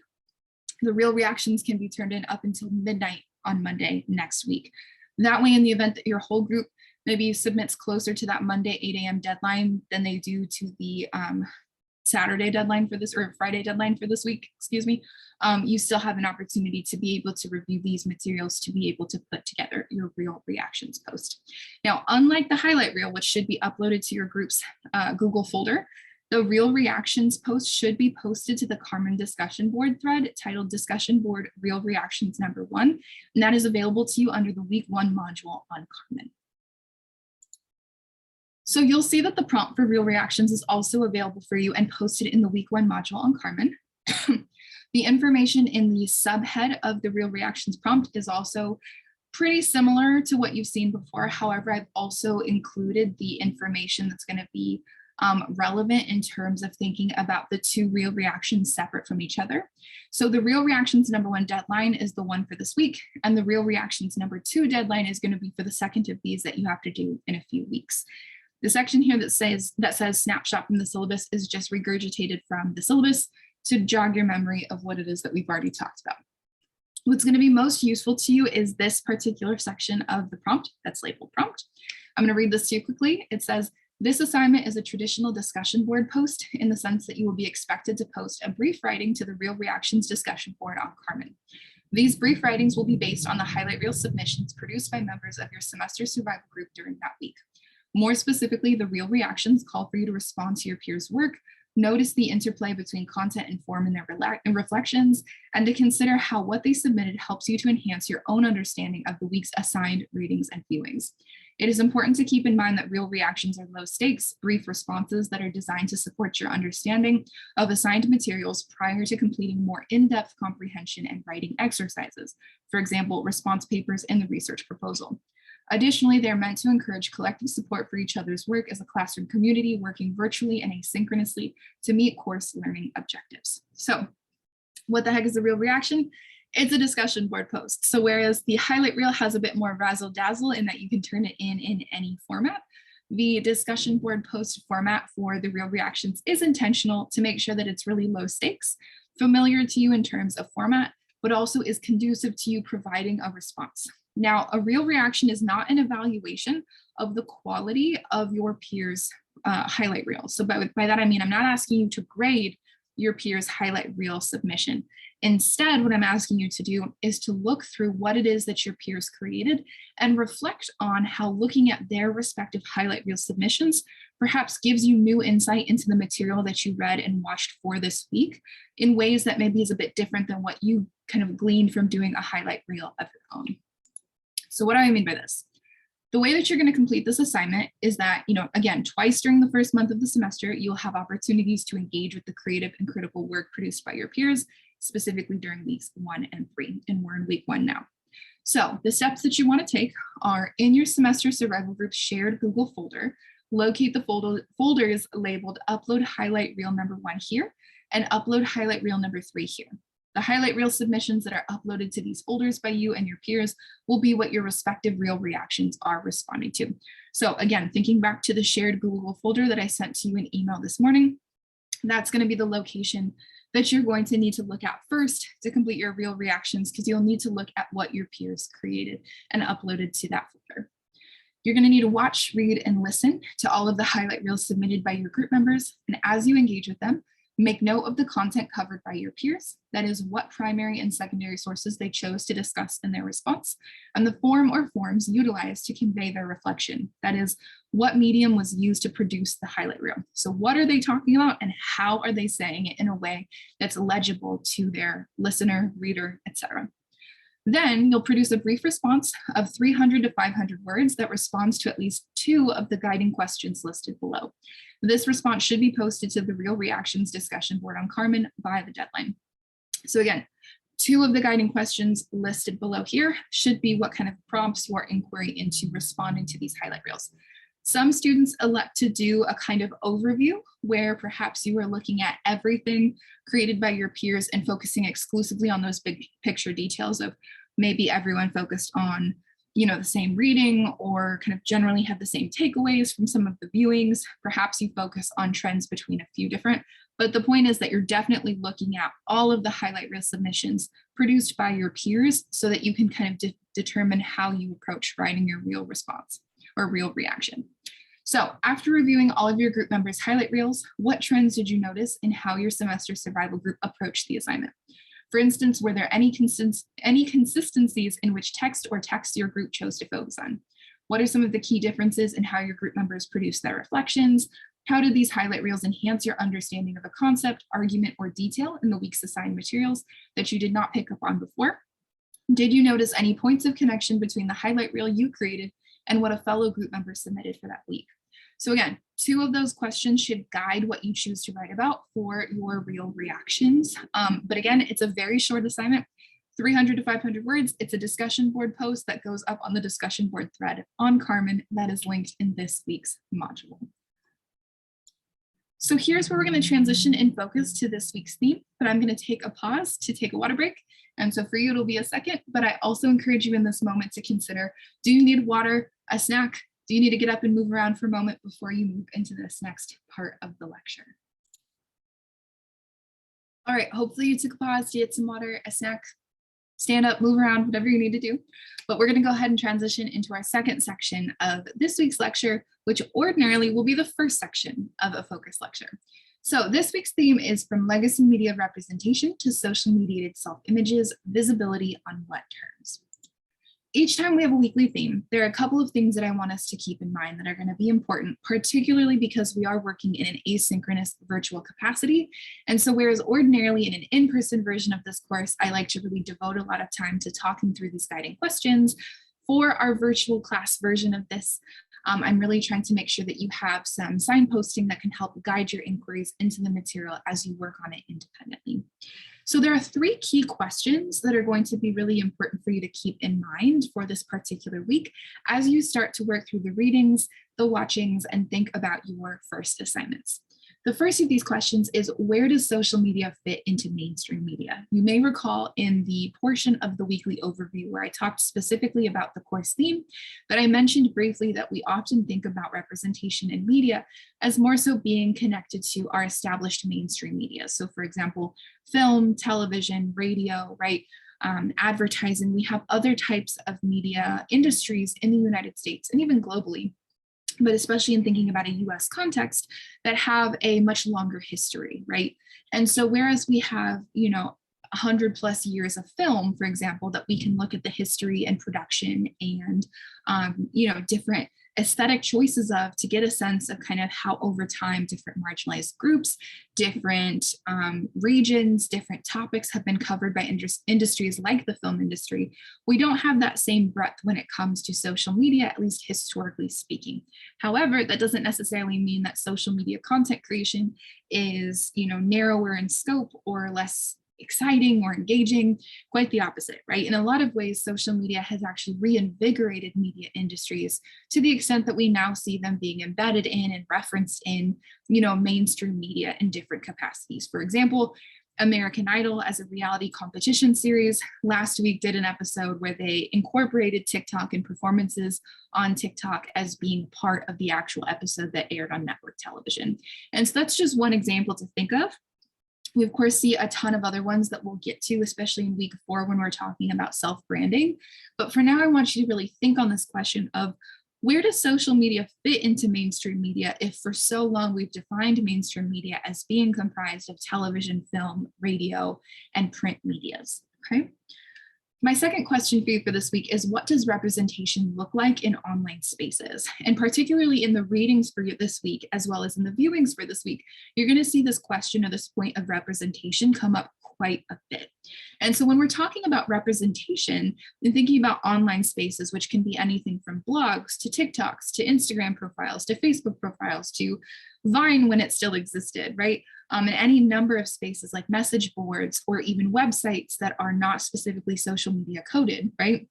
The Reel Reactions can be turned in up until midnight on Monday next week. That way, in the event that your whole group maybe submits closer to that Monday 8 a.m. deadline than they do to the Saturday deadline for this, or Friday deadline for this week, excuse me, you still have an opportunity to be able to review these materials to be able to put together your Reel Reactions post. Now, unlike the highlight reel, which should be uploaded to your group's Google folder, the Reel Reactions post should be posted to the Carmen discussion board thread titled Discussion Board Reel Reactions #1, and that is available to you under the week 1 module on Carmen. So you'll see that the prompt for Reel Reactions is also available for you and posted in the week 1 module on Carmen. The information in the subhead of the Reel Reactions prompt is also pretty similar to what you've seen before. However, I've also included the information that's going to be relevant in terms of thinking about the two real reactions separate from each other. So the real reactions #1 deadline is the one for this week, and the real reactions #2 deadline is going to be for the second of these that you have to do in a few weeks. The section here that says snapshot from the syllabus is just regurgitated from the syllabus to jog your memory of what it is that we've already talked about. What's going to be most useful to you is this particular section of the prompt that's labeled prompt. I'm going to read this to you quickly. It says, this assignment is a traditional discussion board post in the sense that you will be expected to post a brief writing to the Real Reactions discussion board on Carmen. These brief writings will be based on the highlight reel submissions produced by members of your semester survival group during that week. More specifically, the Real Reactions call for you to respond to your peers' work, notice the interplay between content and form in their reflections, and to consider how what they submitted helps you to enhance your own understanding of the week's assigned readings and viewings. It is important to keep in mind that Real Reactions are low stakes, brief responses that are designed to support your understanding of assigned materials prior to completing more in-depth comprehension and writing exercises, for example, response papers in the research proposal. Additionally, they're meant to encourage collective support for each other's work as a classroom community working virtually and asynchronously to meet course learning objectives. So what the heck is a Real Reaction? It's a discussion board post. So whereas the highlight reel has a bit more razzle dazzle in that you can turn it in any format, the discussion board post format for the Real Reactions is intentional to make sure that it's really low stakes, familiar to you in terms of format, but also is conducive to you providing a response. Now, a Real Reaction is not an evaluation of the quality of your peers' highlight reel. So by that, I mean, I'm not asking you to grade your peers' highlight reel submission. Instead, what I'm asking you to do is to look through what it is that your peers created and reflect on how looking at their respective highlight reel submissions perhaps gives you new insight into the material that you read and watched for this week in ways that maybe is a bit different than what you kind of gleaned from doing a highlight reel of your own. So what do I mean by this? The way that you're going to complete this assignment is that, again, twice during the first month of the semester, you'll have opportunities to engage with the creative and critical work produced by your peers, specifically during weeks 1 and 3, and we're in week 1 now. So the steps that you want to take are in your semester survival group's shared Google folder, locate the folders labeled upload highlight reel #1 here and upload highlight reel #3 here. The highlight reel submissions that are uploaded to these folders by you and your peers will be what your respective Real Reactions are responding to. So again, thinking back to the shared Google folder that I sent to you in email this morning, that's going to be the location that you're going to need to look at first to complete your Real Reactions, because you'll need to look at what your peers created and uploaded to that folder. You're going to need to watch, read, and listen to all of the highlight reels submitted by your group members. And as you engage with them, make note of the content covered by your peers, that is what primary and secondary sources they chose to discuss in their response, and the form or forms utilized to convey their reflection, that is what medium was used to produce the highlight reel. So what are they talking about and how are they saying it in a way that's legible to their listener, reader, etc. Then you'll produce a brief response of 300 to 500 words that responds to at least 2 of the guiding questions listed below. This response should be posted to the Real Reactions discussion board on Carmen by the deadline. So again, 2 of the guiding questions listed below here should be what kind of prompts your inquiry into responding to these highlight reels. Some students elect to do a kind of overview where perhaps you are looking at everything created by your peers and focusing exclusively on those big picture details of maybe everyone focused on, the same reading or kind of generally had the same takeaways from some of the viewings. Perhaps you focus on trends between a few different, but the point is that you're definitely looking at all of the highlight reel submissions produced by your peers so that you can kind of determine how you approach writing your real response or Real Reaction. So after reviewing all of your group members' highlight reels, what trends did you notice in how your semester survival group approached the assignment? For instance, were there any consistencies in which text or texts your group chose to focus on? What are some of the key differences in how your group members produced their reflections? How did these highlight reels enhance your understanding of a concept, argument, or detail in the week's assigned materials that you did not pick up on before? Did you notice any points of connection between the highlight reel you created and what a fellow group member submitted for that week? So again, 2 of those questions should guide what you choose to write about for your Real Reactions. But again, it's a very short assignment, 300 to 500 words. It's a discussion board post that goes up on the discussion board thread on Carmen that is linked in this week's module. So here's where we're going to transition in focus to this week's theme, but I'm going to take a pause to take a water break. And so for you, it'll be a second, but I also encourage you in this moment to consider, do you need water, a snack? Do you need to get up and move around for a moment before you move into this next part of the lecture? All right, hopefully you took a pause to get some water, a snack, stand up, move around, whatever you need to do. But we're going to go ahead and transition into our second section of this week's lecture, which ordinarily will be the first section of a focus lecture. So this week's theme is from legacy media representation to social mediated self-images, visibility on what terms. Each time we have a weekly theme, there are a couple of things that I want us to keep in mind that are going to be important, particularly because we are working in an asynchronous virtual capacity. And so whereas ordinarily in an in-person version of this course, I like to really devote a lot of time to talking through these guiding questions, for our virtual class version of this, I'm really trying to make sure that you have some signposting that can help guide your inquiries into the material as you work on it independently. So there are three key questions that are going to be really important for you to keep in mind for this particular week as you start to work through the readings, the watchings, and think about your first assignments. The first of these questions is, where does social media fit into mainstream media? You may recall in the portion of the weekly overview where I talked specifically about the course theme, but I mentioned briefly that we often think about representation in media as more so being connected to our established mainstream media. So for example, film, television, radio, right? Advertising, we have other types of media industries in the United States and even globally, but especially in thinking about a US context, that have a much longer history, right? And so whereas we have, 100+ years of film, for example, that we can look at the history and production and, different aesthetic choices of to get a sense of kind of how over time different marginalized groups, different regions, different topics have been covered by industries like the film industry. We don't have that same breadth when it comes to social media, at least historically speaking. However, that doesn't necessarily mean that social media content creation is, narrower in scope or less exciting or engaging. Quite the opposite, right? In a lot of ways, social media has actually reinvigorated media industries to the extent that we now see them being embedded in and referenced in, mainstream media in different capacities. For example, American Idol as a reality competition series last week did an episode where they incorporated TikTok and performances on TikTok as being part of the actual episode that aired on network television. And so that's just one example to think of. We, of course, see a ton of other ones that we'll get to, especially in week 4 when we're talking about self-branding. But for now, I want you to really think on this question of, where does social media fit into mainstream media if for so long we've defined mainstream media as being comprised of television, film, radio, and print medias, okay? My second question for you for this week is, what does representation look like in online spaces? And particularly in the readings for you this week, as well as in the viewings for this week, you're going to see this question or this point of representation come up quite a bit. And so when we're talking about representation and thinking about online spaces, which can be anything from blogs to TikToks to Instagram profiles to Facebook profiles to Vine when it still existed, right? And any number of spaces like message boards or even websites that are not specifically social media coded, right?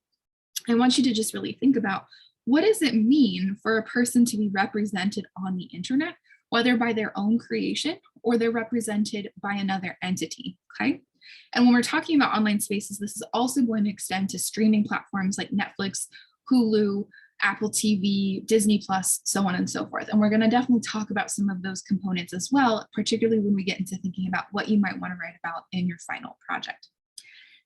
I want you to just really think about, what does it mean for a person to be represented on the internet, whether by their own creation or they're represented by another entity, okay? And when we're talking about online spaces, this is also going to extend to streaming platforms like Netflix, Hulu, Apple TV, Disney Plus, so on and so forth. And we're going to definitely talk about some of those components as well, particularly when we get into thinking about what you might want to write about in your final project.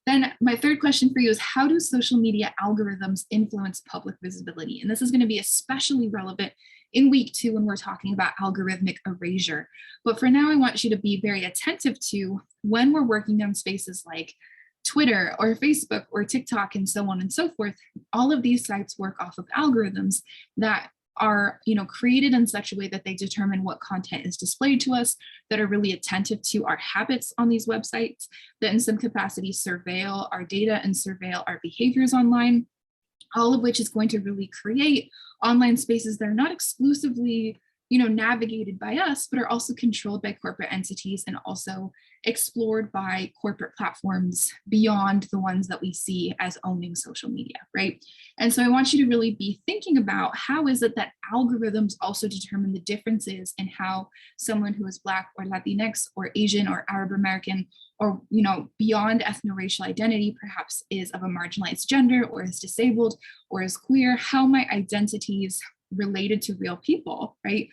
Then my third question for you is, how do social media algorithms influence public visibility? And this is going to be especially relevant in week 2 when we're talking about algorithmic erasure. But for now, I want you to be very attentive to when we're working on spaces like Twitter or Facebook or TikTok and so on and so forth. All of these sites work off of algorithms that are, created in such a way that they determine what content is displayed to us, that are really attentive to our habits on these websites, that in some capacity surveil our data and surveil our behaviors online, all of which is going to really create online spaces that are not exclusively navigated by us, but are also controlled by corporate entities and also explored by corporate platforms beyond the ones that we see as owning social media, right? And so I want you to really be thinking about how is it that algorithms also determine the differences in how someone who is Black or Latinx or Asian or Arab American or beyond ethno-racial identity perhaps is of a marginalized gender or is disabled or is queer, how might identities related to real people, right,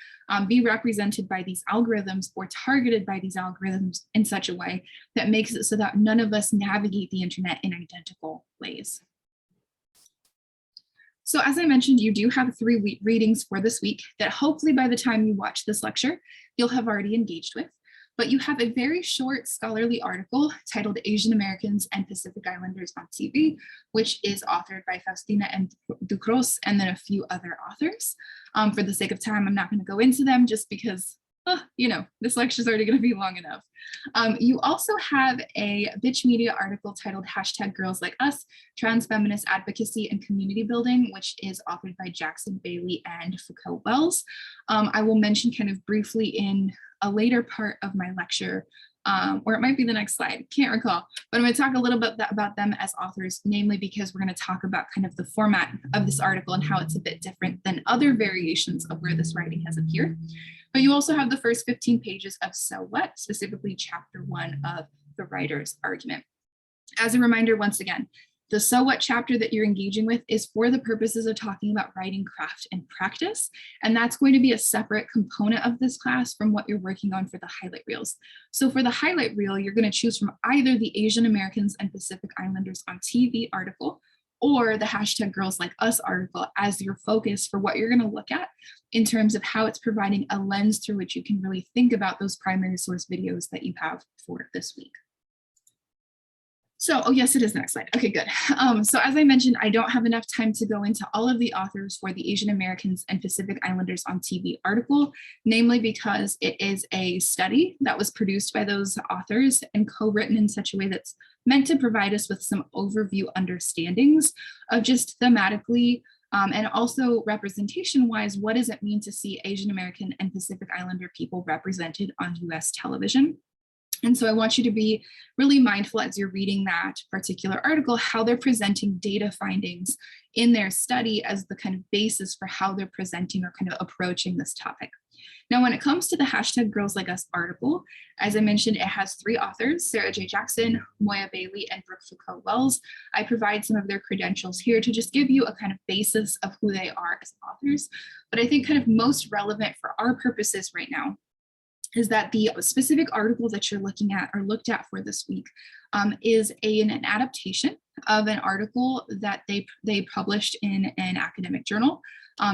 be represented by these algorithms or targeted by these algorithms in such a way that makes it so that none of us navigate the internet in identical ways. So as I mentioned, you do have 3 readings for this week that hopefully by the time you watch this lecture, you'll have already engaged with. But you have a very short scholarly article titled Asian Americans and Pacific Islanders on TV, which is authored by Faustina and Ducros and then a few other authors. For the sake of time, I'm not going to go into them just because, this lecture is already going to be long enough. You also have a Bitch Media article titled #GirlsLikeUs, Trans Feminist Advocacy and Community Building, which is authored by Jackson Bailey and Foucault Wells. I will mention kind of briefly in a later part of my lecture, or it might be the next slide, can't recall, but I'm going to talk a little bit about them as authors, namely because we're going to talk about kind of the format of this article and how it's a bit different than other variations of where this writing has appeared. But you also have the first 15 pages of So What, specifically chapter 1 of the writer's argument. As a reminder, once again, the So What chapter that you're engaging with is for the purposes of talking about writing craft and practice. And that's going to be a separate component of this class from what you're working on for the highlight reels. So for the highlight reel, you're going to choose from either the Asian Americans and Pacific Islanders on TV article or the #GirlsLikeUs article as your focus for what you're going to look at in terms of how it's providing a lens through which you can really think about those primary source videos that you have for this week. So, oh yes, it is the next slide. Okay, good. So as I mentioned, I don't have enough time to go into all of the authors for the Asian Americans and Pacific Islanders on TV article, namely because it is a study that was produced by those authors and co-written in such a way that's meant to provide us with some overview understandings of just thematically and also representation-wise, what does it mean to see Asian American and Pacific Islander people represented on US television? And so I want you to be really mindful as you're reading that particular article, how they're presenting data findings in their study as the kind of basis for how they're presenting or kind of approaching this topic. Now, when it comes to the #GirlsLikeUs article, as I mentioned, it has 3 authors, Sarah J. Jackson, Moya Bailey, and Brooke Foucault Wells. I provide some of their credentials here to just give you a kind of basis of who they are as authors. But I think kind of most relevant for our purposes right now is that the specific article that you're looking at or looked at for this week is an adaptation of an article that they published in an academic journal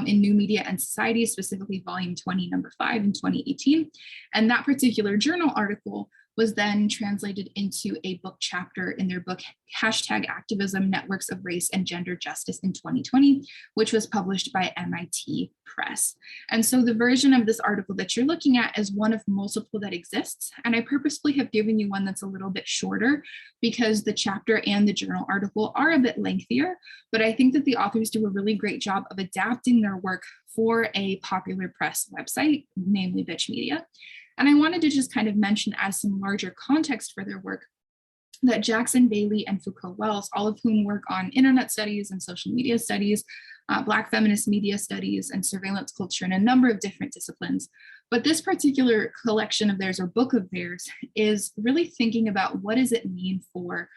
in New Media and Society, specifically volume 20, number 5 in 2018. And that particular journal article was then translated into a book chapter in their book, #Activism, Networks of Race and Gender Justice in 2020, which was published by MIT Press. And so the version of this article that you're looking at is one of multiple that exists. And I purposefully have given you one that's a little bit shorter because the chapter and the journal article are a bit lengthier, but I think that the authors do a really great job of adapting their work for a popular press website, namely Bitch Media. And I wanted to just kind of mention as some larger context for their work that Jackson Bailey and Foucault Wells, all of whom work on internet studies and social media studies, Black feminist media studies and surveillance culture in a number of different disciplines. But this particular collection of theirs or book of theirs is really thinking about what does it mean for,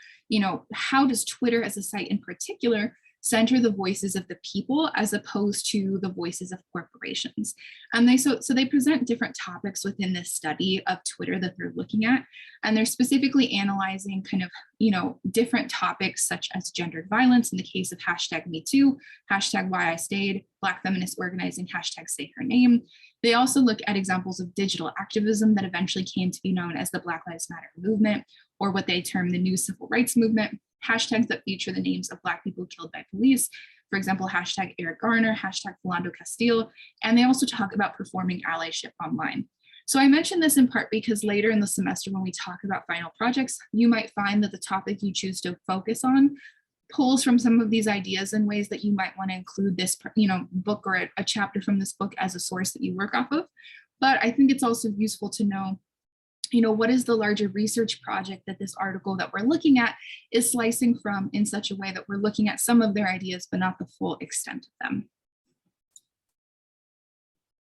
how does Twitter as a site in particular center the voices of the people as opposed to the voices of corporations. And they present different topics within this study of Twitter that they're looking at. And they're specifically analyzing kind of, different topics such as gendered violence in the case of #MeToo, #WhyIStayed, Black feminist organizing, #SayHerName. They also look at examples of digital activism that eventually came to be known as the Black Lives Matter movement, or what they term the new civil rights movement. Hashtags that feature the names of Black people killed by police, for example, #Eric Garner, #Philando Castile, and they also talk about performing allyship online. So I mentioned this in part because later in the semester when we talk about final projects, you might find that the topic you choose to focus on pulls from some of these ideas in ways that you might want to include this, book or a chapter from this book as a source that you work off of. But I think it's also useful to know, what is the larger research project that this article that we're looking at is slicing from in such a way that we're looking at some of their ideas, but not the full extent of them.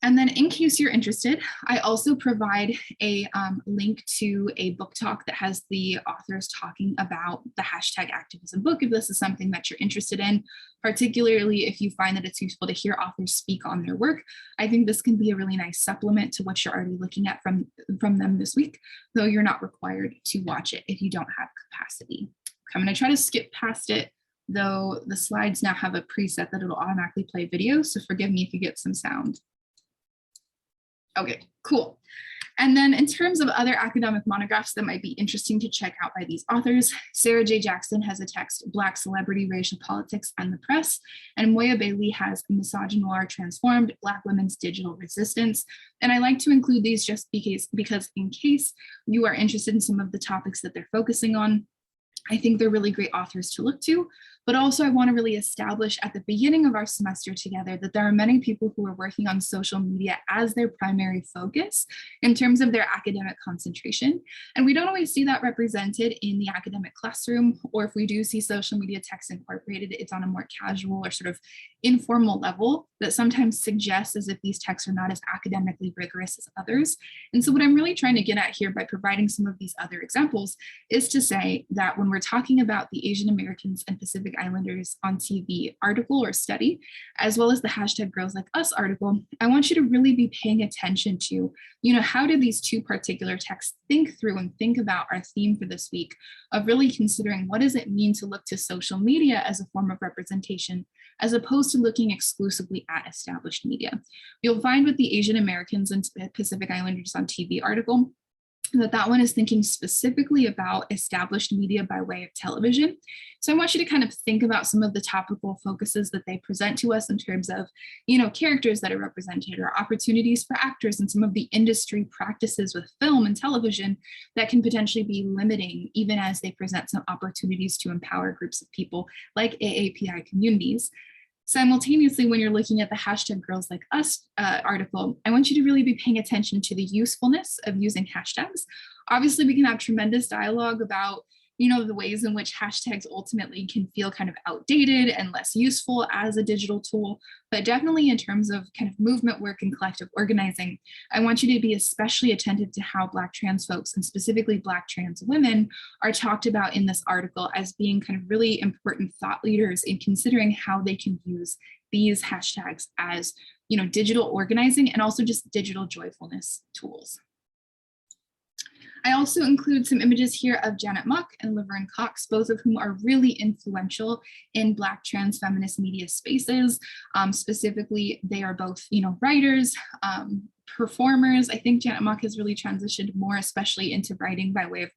And then in case you're interested, I also provide a link to a book talk that has the authors talking about the hashtag activism book, if this is something that you're interested in, particularly if you find that it's useful to hear authors speak on their work. I think this can be a really nice supplement to what you're already looking at from them this week, though you're not required to watch it if you don't have capacity. I'm going to try to skip past it, though the slides now have a preset that it'll automatically play video, so forgive me if you get some sound. Okay, cool. And then in terms of other academic monographs that might be interesting to check out by these authors, Sarah J. Jackson has a text, Black Celebrity, Racial Politics, and the Press, and Moya Bailey has Misogynoir Transformed, Black Women's Digital Resistance. And I like to include these just because in case you are interested in some of the topics that they're focusing on, I think they're really great authors to look to, but also I want to really establish at the beginning of our semester together that there are many people who are working on social media as their primary focus in terms of their academic concentration. And we don't always see that represented in the academic classroom, or if we do see social media text incorporated, it's on a more casual or sort of informal level that sometimes suggests as if these texts are not as academically rigorous as others. And so what I'm really trying to get at here by providing some of these other examples is to say that when we're talking about the Asian Americans and Pacific Islanders on TV article or study, as well as the hashtag Girls Like Us article, I want you to really be paying attention to, how do these two particular texts think through and think about our theme for this week of really considering what does it mean to look to social media as a form of representation, as opposed to looking exclusively at established media. You'll find with the Asian Americans and Pacific Islanders on TV article, that one is thinking specifically about established media by way of television. So I want you to kind of think about some of the topical focuses that they present to us in terms of, characters that are represented or opportunities for actors and some of the industry practices with film and television that can potentially be limiting, even as they present some opportunities to empower groups of people like AAPI communities. Simultaneously, when you're looking at the hashtag Girls Like Us article, I want you to really be paying attention to the usefulness of using hashtags. Obviously, we can have tremendous dialogue about, the ways in which hashtags ultimately can feel kind of outdated and less useful as a digital tool, but definitely in terms of kind of movement work and collective organizing, I want you to be especially attentive to how Black trans folks and specifically Black trans women are talked about in this article as being kind of really important thought leaders in considering how they can use these hashtags as, digital organizing and also just digital joyfulness tools. I also include some images here of Janet Mock and Laverne Cox, both of whom are really influential in Black trans feminist media spaces. Specifically, they are both, writers, performers. I think Janet Mock has really transitioned more, especially into writing by way of,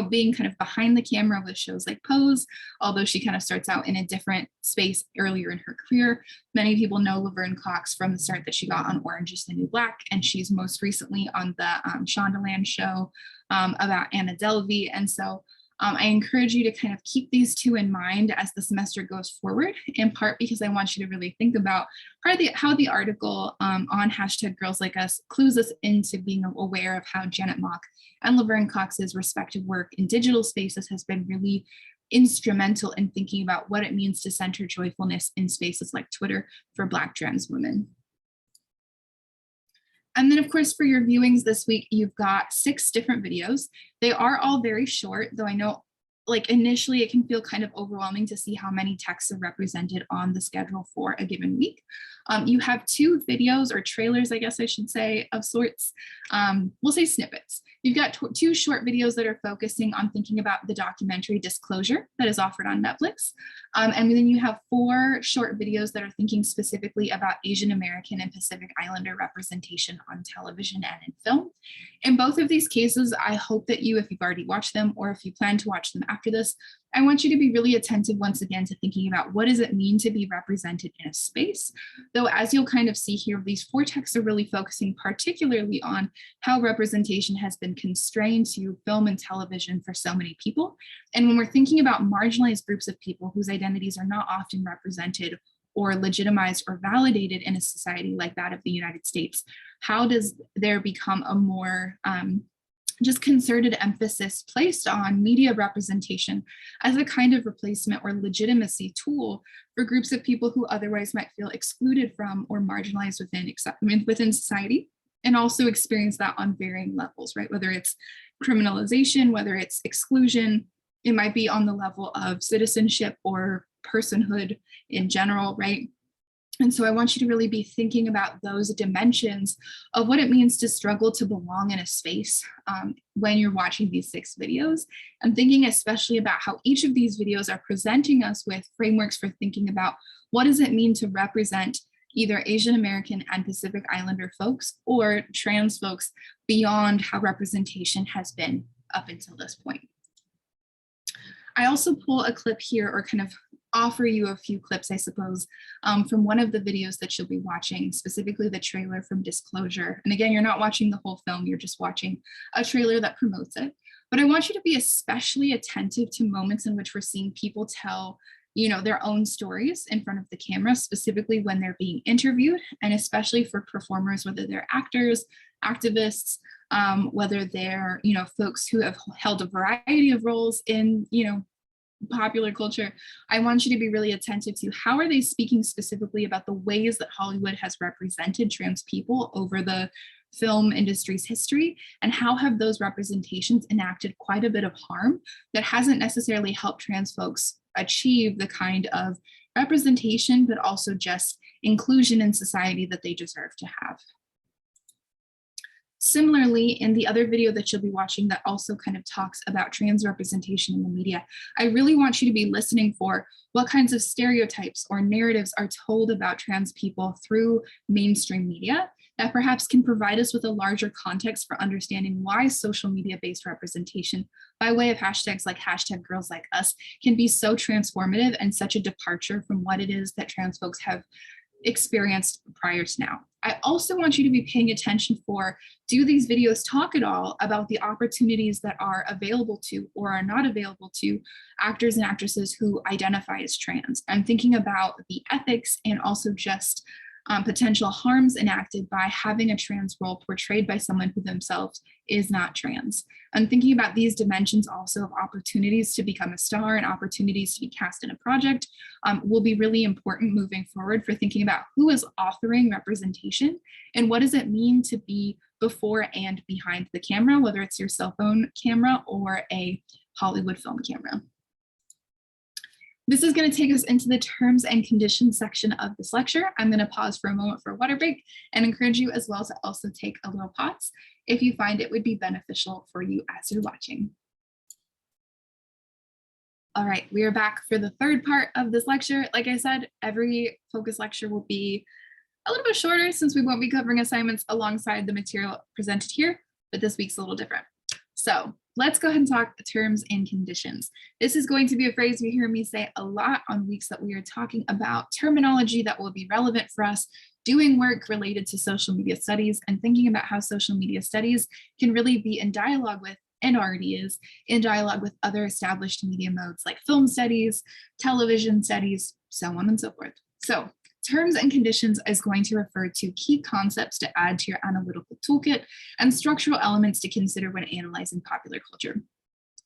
being kind of behind the camera with shows like Pose, although she kind of starts out in a different space earlier in her career. Many people know Laverne Cox from the start that she got on Orange is the New Black, and she's most recently on the Shondaland show about Anna Delvey. And so I encourage you to kind of keep these two in mind as the semester goes forward, in part because I want you to really think about how the article on hashtag Girls Like Us clues us into being aware of how Janet Mock and Laverne Cox's respective work in digital spaces has been really instrumental in thinking about what it means to center joyfulness in spaces like Twitter for Black trans women. And then, of course, for your viewings this week, you've got 6 different videos. They are all very short, though I know initially it can feel kind of overwhelming to see how many texts are represented on the schedule for a given week. You have 2 videos or trailers, I guess I should say, of sorts. We'll say snippets. You've got 2 short videos that are focusing on thinking about the documentary Disclosure that is offered on Netflix. And then you have 4 short videos that are thinking specifically about Asian American and Pacific Islander representation on television and in film. In both of these cases, I hope that you, if you've already watched them or if you plan to watch them after this, I want you to be really attentive once again to thinking about what does it mean to be represented in a space. Though as you'll kind of see here, these 4 texts are really focusing particularly on how representation has been constrained to film and television for so many people. And when we're thinking about marginalized groups of people whose identities are not often represented or legitimized or validated in a society like that of the United States, how does there become a more just concerted emphasis placed on media representation as a kind of replacement or legitimacy tool for groups of people who otherwise might feel excluded from or marginalized within society, and also experience that on varying levels, right? Whether it's criminalization, whether it's exclusion, it might be on the level of citizenship or personhood in general, right? And so I want you to really be thinking about those dimensions of what it means to struggle to belong in a space when you're watching these 6 videos. I'm thinking especially about how each of these videos are presenting us with frameworks for thinking about what does it mean to represent either Asian American and Pacific Islander folks or trans folks beyond how representation has been up until this point. I also pull a clip here, or kind of offer you a few clips, I suppose, from one of the videos that you'll be watching, specifically the trailer from Disclosure. And again, you're not watching the whole film, you're just watching a trailer that promotes it. But I want you to be especially attentive to moments in which we're seeing people tell, their own stories in front of the camera, specifically when they're being interviewed, and especially for performers, whether they're actors, activists, whether they're, folks who have held a variety of roles in, popular culture. I want you to be really attentive to how are they speaking specifically about the ways that Hollywood has represented trans people over the film industry's history, and how have those representations enacted quite a bit of harm that hasn't necessarily helped trans folks achieve the kind of representation, but also just inclusion in society that they deserve to have. Similarly, in the other video that you'll be watching that also kind of talks about trans representation in the media, I really want you to be listening for what kinds of stereotypes or narratives are told about trans people through mainstream media that perhaps can provide us with a larger context for understanding why social media-based representation by way of hashtags like #GirlsLikeUs can be so transformative and such a departure from what it is that trans folks have experienced prior to now. I also want you to be paying attention for, do these videos talk at all about the opportunities that are available to or are not available to actors and actresses who identify as trans? I'm thinking about the ethics and also just potential harms enacted by having a trans role portrayed by someone who themselves is not trans. I'm thinking about these dimensions also of opportunities to become a star and opportunities to be cast in a project will be really important moving forward for thinking about who is authoring representation and what does it mean to be before and behind the camera, whether it's your cell phone camera or a Hollywood film camera. This is going to take us into the terms and conditions section of this lecture. I'm going to pause for a moment for a water break and encourage you as well to also take a little pause if you find it would be beneficial for you as you're watching. All right, we are back for the third part of this lecture. Like I said, every focus lecture will be a little bit shorter since we won't be covering assignments alongside the material presented here, but this week's a little different. So let's go ahead and talk terms and conditions. This is going to be a phrase you hear me say a lot on weeks that we are talking about terminology that will be relevant for us doing work related to social media studies and thinking about how social media studies can really be in dialogue with, and already is, in dialogue with other established media modes like film studies, television studies, so on and so forth. So terms and conditions is going to refer to key concepts to add to your analytical toolkit and structural elements to consider when analyzing popular culture.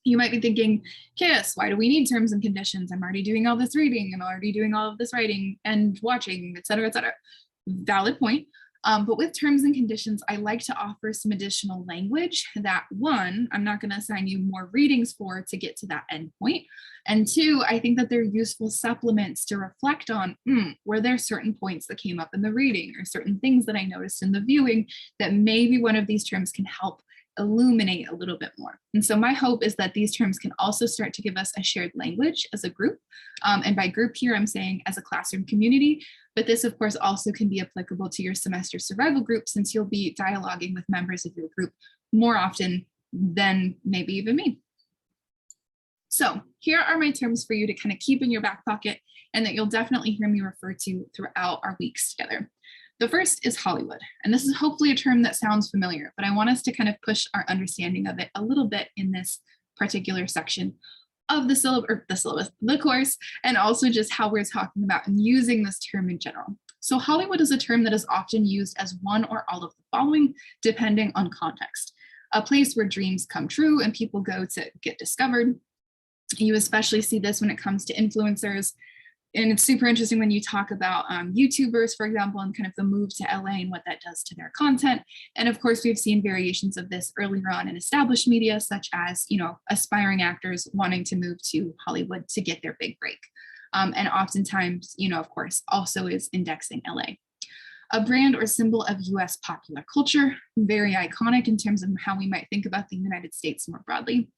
You might be thinking, KS, why do we need terms and conditions? I'm already doing all this reading, I'm already doing all of this writing and watching, et cetera, et cetera. Valid point. But with terms and conditions, I like to offer some additional language that, one, I'm not going to assign you more readings for to get to that endpoint. And two, I think that they're useful supplements to reflect on, were there certain points that came up in the reading or certain things that I noticed in the viewing that maybe one of these terms can help illuminate a little bit more. And so my hope is that these terms can also start to give us a shared language as a group. And by group here, I'm saying as a classroom community, but this of course also can be applicable to your semester survival group, since you'll be dialoguing with members of your group more often than maybe even me. So here are my terms for you to kind of keep in your back pocket and that you'll definitely hear me refer to throughout our weeks together. The first is Hollywood, and this is hopefully a term that sounds familiar, but I want us to kind of push our understanding of it a little bit in this particular section of the syllabus, the course, and also just how we're talking about and using this term in general. So Hollywood is a term that is often used as one or all of the following, depending on context. A place where dreams come true and people go to get discovered. You especially see this when it comes to influencers. And it's super interesting when you talk about YouTubers, for example, and kind of the move to LA and what that does to their content. And of course, we've seen variations of this earlier on in established media, such as, aspiring actors wanting to move to Hollywood to get their big break. And oftentimes, of course, also is indexing LA. A brand or symbol of US popular culture, very iconic in terms of how we might think about the United States more broadly.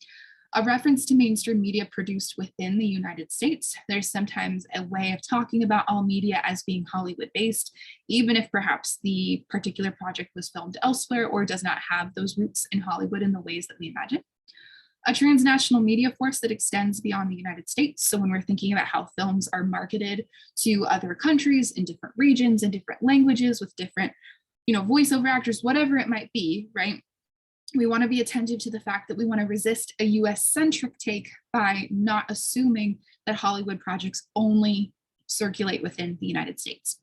A reference to mainstream media produced within the United States. There's sometimes a way of talking about all media as being Hollywood-based, even if perhaps the particular project was filmed elsewhere or does not have those roots in Hollywood in the ways that we imagine. A transnational media force that extends beyond the United States. So when we're thinking about how films are marketed to other countries in different regions and different languages with different, voiceover actors, whatever it might be, right? We want to be attentive to the fact that we want to resist a US-centric take by not assuming that Hollywood projects only circulate within the United States.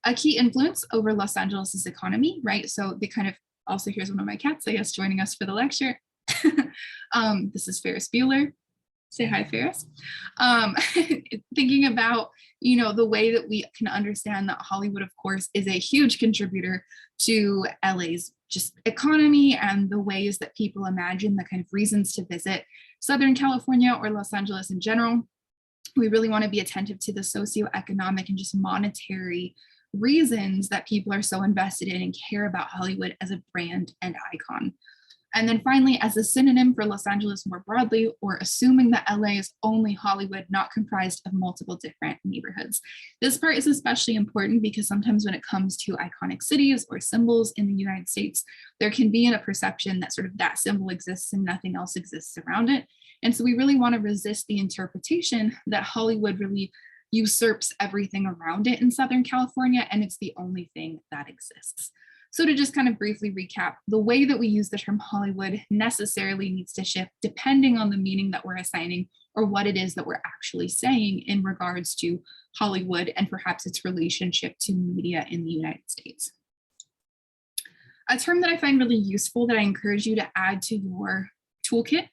A key influence over Los Angeles' economy, right? So they kind of, also here's one of my cats, I guess, joining us for the lecture. This is Ferris Bueller. Say hi, Ferris. Thinking about, the way that we can understand that Hollywood, of course, is a huge contributor to LA's just economy and the ways that people imagine the kind of reasons to visit Southern California or Los Angeles in general. We really want to be attentive to the socioeconomic and just monetary reasons that people are so invested in and care about Hollywood as a brand and icon. And then finally, as a synonym for Los Angeles more broadly, or assuming that LA is only Hollywood, not comprised of multiple different neighborhoods. This part is especially important because sometimes when it comes to iconic cities or symbols in the United States, there can be a perception that sort of that symbol exists and nothing else exists around it. And so we really want to resist the interpretation that Hollywood really usurps everything around it in Southern California, and it's the only thing that exists. So to just kind of briefly recap, the way that we use the term Hollywood necessarily needs to shift depending on the meaning that we're assigning or what it is that we're actually saying in regards to Hollywood and perhaps its relationship to media in the United States. A term that I find really useful that I encourage you to add to your toolkit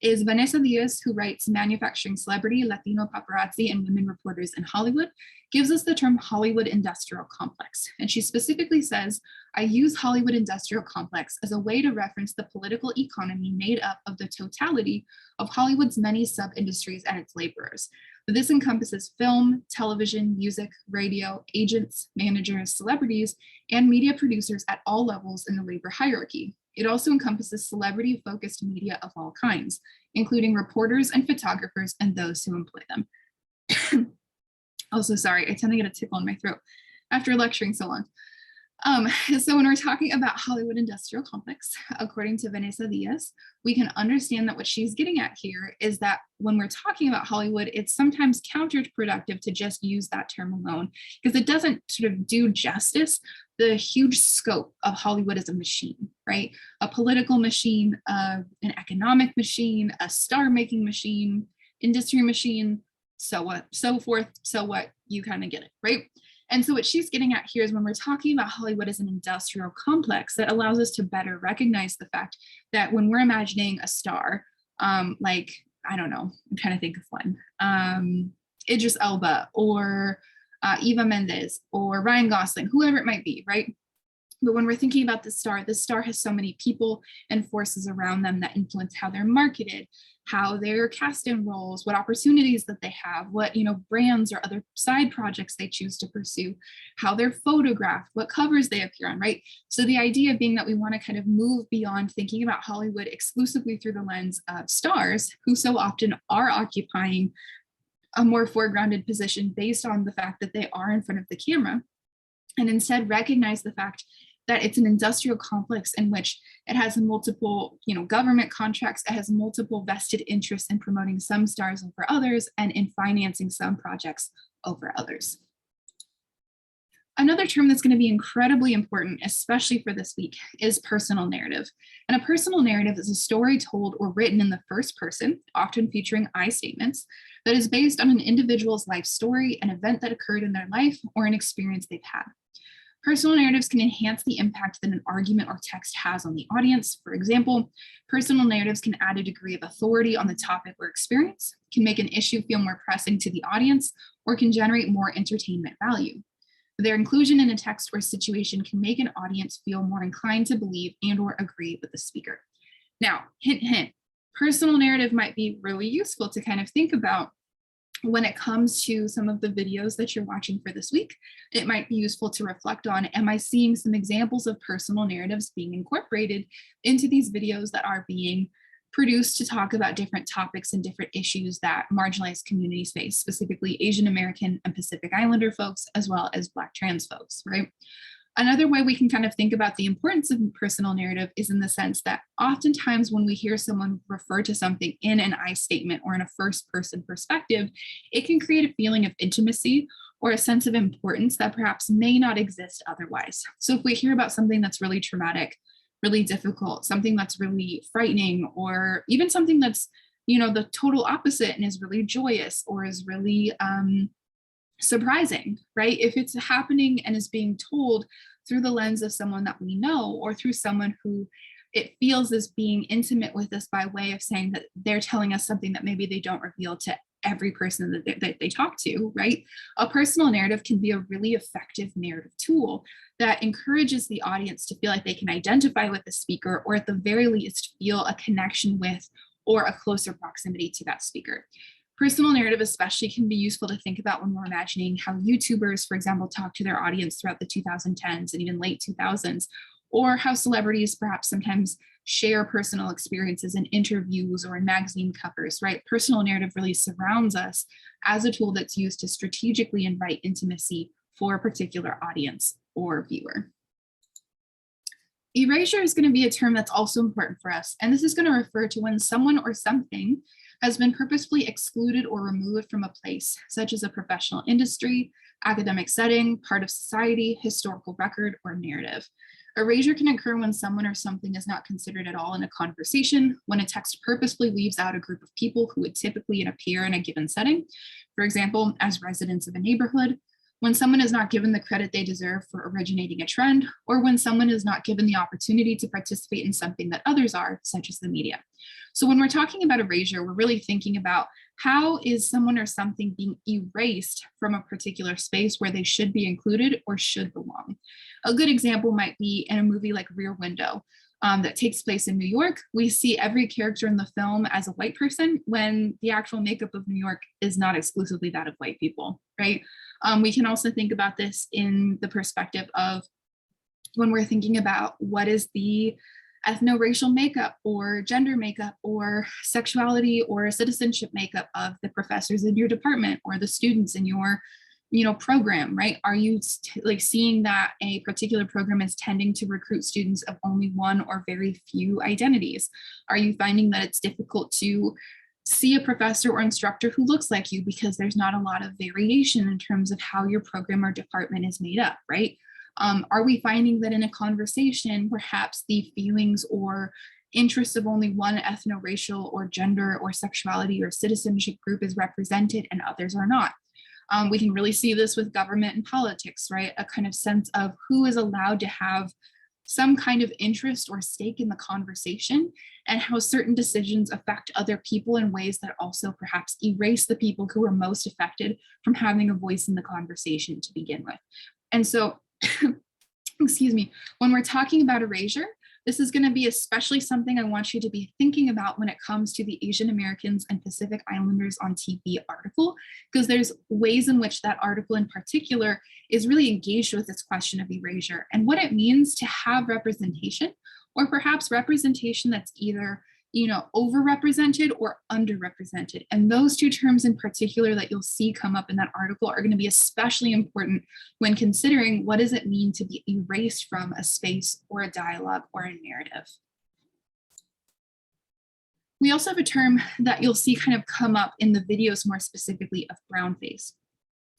is Vanessa Diaz, who writes Manufacturing Celebrity, Latino Paparazzi, and Women Reporters in Hollywood, gives us the term Hollywood Industrial Complex. And she specifically says, I use Hollywood Industrial Complex as a way to reference the political economy made up of the totality of Hollywood's many sub-industries and its laborers. This encompasses film, television, music, radio, agents, managers, celebrities, and media producers at all levels in the labor hierarchy. It also encompasses celebrity-focused media of all kinds, including reporters and photographers and those who employ them. Also, sorry, I tend to get a tickle in my throat after lecturing so long. So when we're talking about Hollywood Industrial Complex, according to Vanessa Diaz, we can understand that what she's getting at here is that when we're talking about Hollywood, it's sometimes counterproductive to just use that term alone because it doesn't sort of do justice the huge scope of Hollywood as a machine, right? A political machine, an economic machine, a star-making machine, industry machine, so what, so forth, so what, you kind of get it, right? And so what she's getting at here is when we're talking about Hollywood as an industrial complex, that allows us to better recognize the fact that when we're imagining a star, like, I don't know, I'm trying to think of one, Idris Elba or Eva Mendes or Ryan Gosling, whoever it might be, right? But when we're thinking about the star has so many people and forces around them that influence how they're marketed, how they're cast in roles, what opportunities that they have, what brands or other side projects they choose to pursue, how they're photographed, what covers they appear on, right? So the idea being that we want to kind of move beyond thinking about Hollywood exclusively through the lens of stars, who so often are occupying a more foregrounded position based on the fact that they are in front of the camera, and instead recognize the fact that it's an industrial complex in which it has multiple, government contracts, it has multiple vested interests in promoting some stars over others and in financing some projects over others. Another term that's going to be incredibly important, especially for this week, is personal narrative. And a personal narrative is a story told or written in the first person, often featuring I statements, that is based on an individual's life story, an event that occurred in their life, or an experience they've had. Personal narratives can enhance the impact that an argument or text has on the audience. For example, personal narratives can add a degree of authority on the topic or experience, can make an issue feel more pressing to the audience, or can generate more entertainment value. Their inclusion in a text or situation can make an audience feel more inclined to believe and or agree with the speaker. Now, hint, hint, personal narrative might be really useful to kind of think about when it comes to some of the videos that you're watching for this week. It might be useful to reflect on, am I seeing some examples of personal narratives being incorporated into these videos that are being produced to talk about different topics and different issues that marginalized communities face, specifically Asian American and Pacific Islander folks, as well as Black trans folks, right? Another way we can kind of think about the importance of personal narrative is in the sense that oftentimes when we hear someone refer to something in an I statement or in a first person perspective, it can create a feeling of intimacy or a sense of importance that perhaps may not exist otherwise. So if we hear about something that's really traumatic, really difficult, something that's really frightening, or even something that's, the total opposite and is really joyous or is really surprising, right? If it's happening and is being told through the lens of someone that we know, or through someone who it feels as being intimate with us by way of saying that they're telling us something that maybe they don't reveal to every person that they talk to, right? A personal narrative can be a really effective narrative tool that encourages the audience to feel like they can identify with the speaker, or at the very least feel a connection with or a closer proximity to that speaker. Personal narrative especially can be useful to think about when we're imagining how YouTubers, for example, talk to their audience throughout the 2010s and even late 2000s, or how celebrities perhaps sometimes share personal experiences in interviews or in magazine covers, right? Personal narrative really surrounds us as a tool that's used to strategically invite intimacy for a particular audience or viewer. Erasure is going to be a term that's also important for us, and this is going to refer to when someone or something has been purposefully excluded or removed from a place, such as a professional industry, academic setting, part of society, historical record, or narrative. Erasure can occur when someone or something is not considered at all in a conversation, when a text purposefully leaves out a group of people who would typically appear in a given setting, for example, as residents of a neighborhood, when someone is not given the credit they deserve for originating a trend, or when someone is not given the opportunity to participate in something that others are, such as the media. So when we're talking about erasure, we're really thinking about how is someone or something being erased from a particular space where they should be included or should belong. A good example might be in a movie like Rear Window that takes place in New York. We see every character in the film as a white person when the actual makeup of New York is not exclusively that of white people, right? We can also think about this in the perspective of when we're thinking about what is the ethno-racial makeup or gender makeup or sexuality or citizenship makeup of the professors in your department or the students in your program, right? Are you seeing that a particular program is tending to recruit students of only one or very few identities? Are you finding that it's difficult to see a professor or instructor who looks like you because there's not a lot of variation in terms of how your program or department is made up, right? Are we finding that in a conversation, perhaps the feelings or interests of only one ethno-racial or gender or sexuality or citizenship group is represented and others are not? We can really see this with government and politics, right? A kind of sense of who is allowed to have some kind of interest or stake in the conversation, and how certain decisions affect other people in ways that also perhaps erase the people who are most affected from having a voice in the conversation to begin with. And so excuse me, when we're talking about erasure, this is going to be especially something I want you to be thinking about when it comes to the Asian Americans and Pacific Islanders on TV article, because there's ways in which that article in particular is really engaged with this question of erasure and what it means to have representation, or perhaps representation that's either overrepresented or underrepresented. And those two terms in particular that you'll see come up in that article are going to be especially important when considering what does it mean to be erased from a space or a dialogue or a narrative. We also have a term that you'll see kind of come up in the videos more specifically of brownface.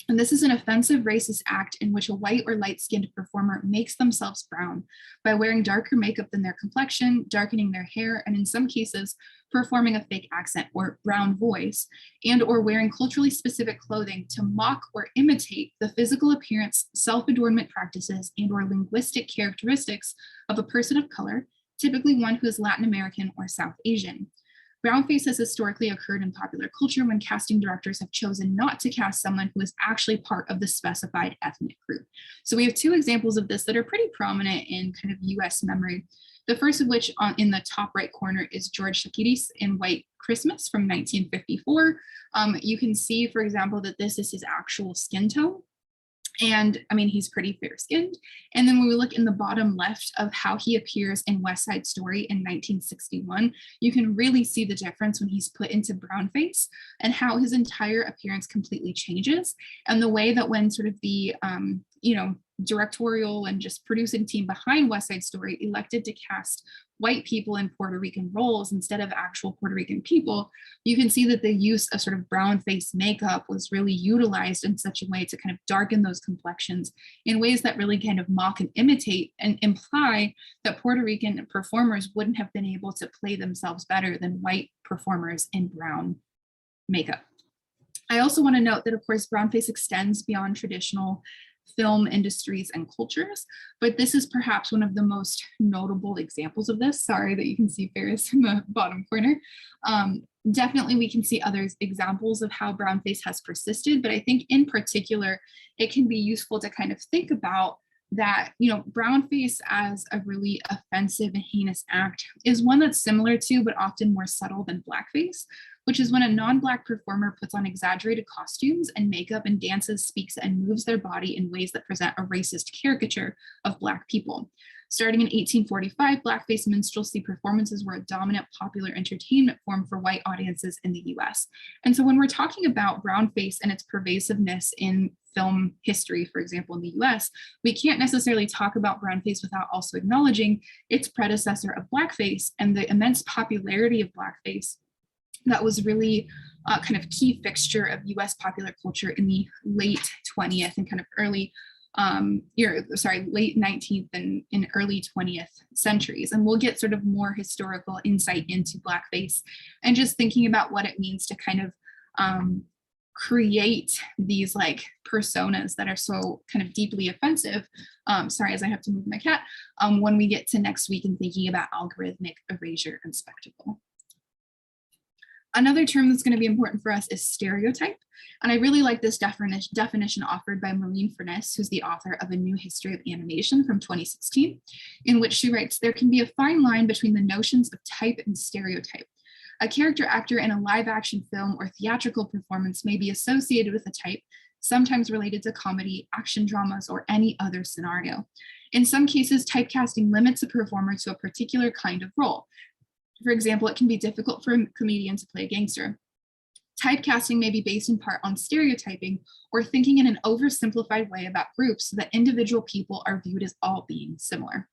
And this is an offensive racist act in which a white or light-skinned performer makes themselves brown by wearing darker makeup than their complexion, darkening their hair, and in some cases, performing a fake accent or brown voice, and or wearing culturally specific clothing to mock or imitate the physical appearance, self-adornment practices, and or linguistic characteristics of a person of color, typically one who is Latin American or South Asian. Brownface has historically occurred in popular culture when casting directors have chosen not to cast someone who is actually part of the specified ethnic group. So we have two examples of this that are pretty prominent in kind of US memory. The first of which in the top right corner is George Chakiris in White Christmas from 1954. You can see, for example, that this is his actual skin tone. And I mean, he's pretty fair-skinned. And then when we look in the bottom left of how he appears in West Side Story in 1961, you can really see the difference when he's put into brownface and how his entire appearance completely changes. And the way that when sort of the, directorial and just producing team behind West Side Story elected to cast white people in Puerto Rican roles instead of actual Puerto Rican people, you can see that the use of sort of brown face makeup was really utilized in such a way to kind of darken those complexions in ways that really kind of mock and imitate and imply that Puerto Rican performers wouldn't have been able to play themselves better than white performers in brown makeup. I also want to note that, of course, brownface extends beyond traditional film industries and cultures, but this is perhaps one of the most notable examples of this. Sorry that you can see Ferris in the bottom corner. Definitely we can see other examples of how brownface has persisted, but I think in particular, it can be useful to kind of think about that, brownface as a really offensive and heinous act is one that's similar to, but often more subtle than blackface, which is when a non-Black performer puts on exaggerated costumes and makeup and dances, speaks, and moves their body in ways that present a racist caricature of Black people. Starting in 1845, blackface minstrelsy performances were a dominant popular entertainment form for white audiences in the US. And so when we're talking about brownface and its pervasiveness in film history, for example, in the US, we can't necessarily talk about brownface without also acknowledging its predecessor of blackface and the immense popularity of blackface that was really kind of key fixture of US popular culture in the late 20th and kind of early late 19th and in early 20th centuries. And we'll get sort of more historical insight into blackface and just thinking about what it means to kind of create these like personas that are so kind of deeply offensive. Sorry, as I have to move my cat, when we get to next week and thinking about algorithmic erasure and spectacle. Another term that's going to be important for us is stereotype. And I really like this definition offered by Maureen Furness, who's the author of A New History of Animation from 2016, in which she writes, there can be a fine line between the notions of type and stereotype. A character actor in a live action film or theatrical performance may be associated with a type, sometimes related to comedy, action dramas, or any other scenario. In some cases, typecasting limits a performer to a particular kind of role. For example, it can be difficult for a comedian to play a gangster. Typecasting may be based in part on stereotyping or thinking in an oversimplified way about groups so that individual people are viewed as all being similar.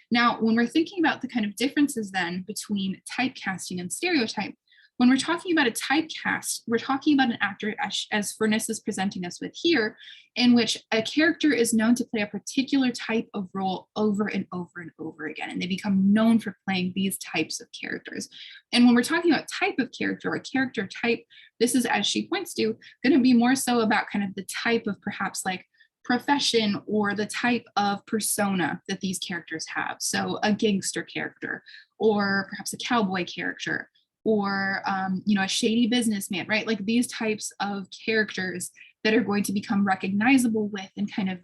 Now, when we're thinking about the kind of differences then between typecasting and stereotype, when we're talking about a typecast, we're talking about an actor, as Furness is presenting us with here, in which a character is known to play a particular type of role over and over and over again, and they become known for playing these types of characters. And when we're talking about type of character or character type, this is, as she points to, going to be more so about kind of the type of perhaps like profession or the type of persona that these characters have. So a gangster character, or perhaps a cowboy character, or a shady businessman, right? Like these types of characters that are going to become recognizable with and kind of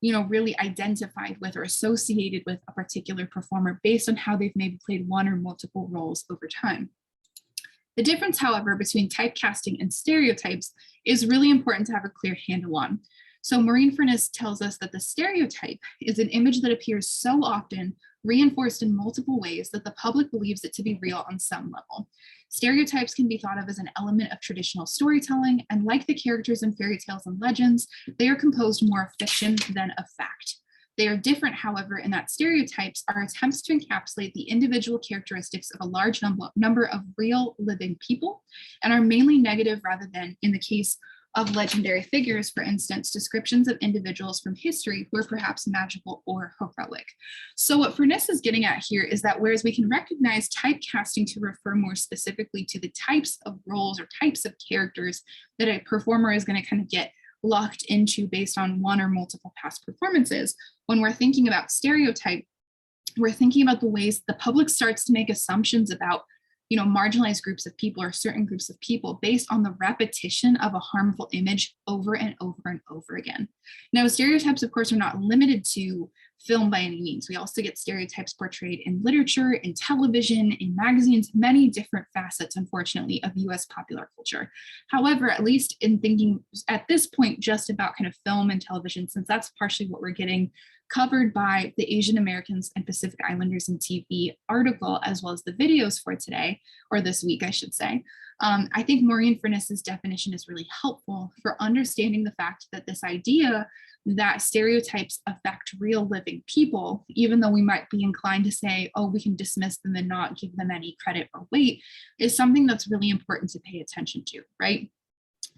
really identified with or associated with a particular performer based on how they've maybe played one or multiple roles over time. The difference, however, between typecasting and stereotypes is really important to have a clear handle on. So Maureen Furness tells us that the stereotype is an image that appears so often, reinforced in multiple ways, that the public believes it to be real on some level. Stereotypes can be thought of as an element of traditional storytelling, and like the characters in fairy tales and legends, they are composed more of fiction than of fact. They are different, however, in that stereotypes are attempts to encapsulate the individual characteristics of a large number of real living people and are mainly negative rather than, in the case of legendary figures, for instance, descriptions of individuals from history who are perhaps magical or heroic. So what Furness is getting at here is that whereas we can recognize typecasting to refer more specifically to the types of roles or types of characters that a performer is going to kind of get locked into based on one or multiple past performances, when we're thinking about stereotype, we're thinking about the ways the public starts to make assumptions about marginalized groups of people or certain groups of people based on the repetition of a harmful image over and over and over again. Now, stereotypes, of course, are not limited to film by any means. We also get stereotypes portrayed in literature, in television, in magazines, many different facets, unfortunately, of US popular culture. However, at least in thinking at this point just about kind of film and television, since that's partially what we're getting covered by the Asian Americans and Pacific Islanders in TV article, as well as the videos for today, or this week, I should say. I think Maureen Furness's definition is really helpful for understanding the fact that this idea that stereotypes affect real living people, even though we might be inclined to say, oh, we can dismiss them and not give them any credit or weight, is something that's really important to pay attention to, right?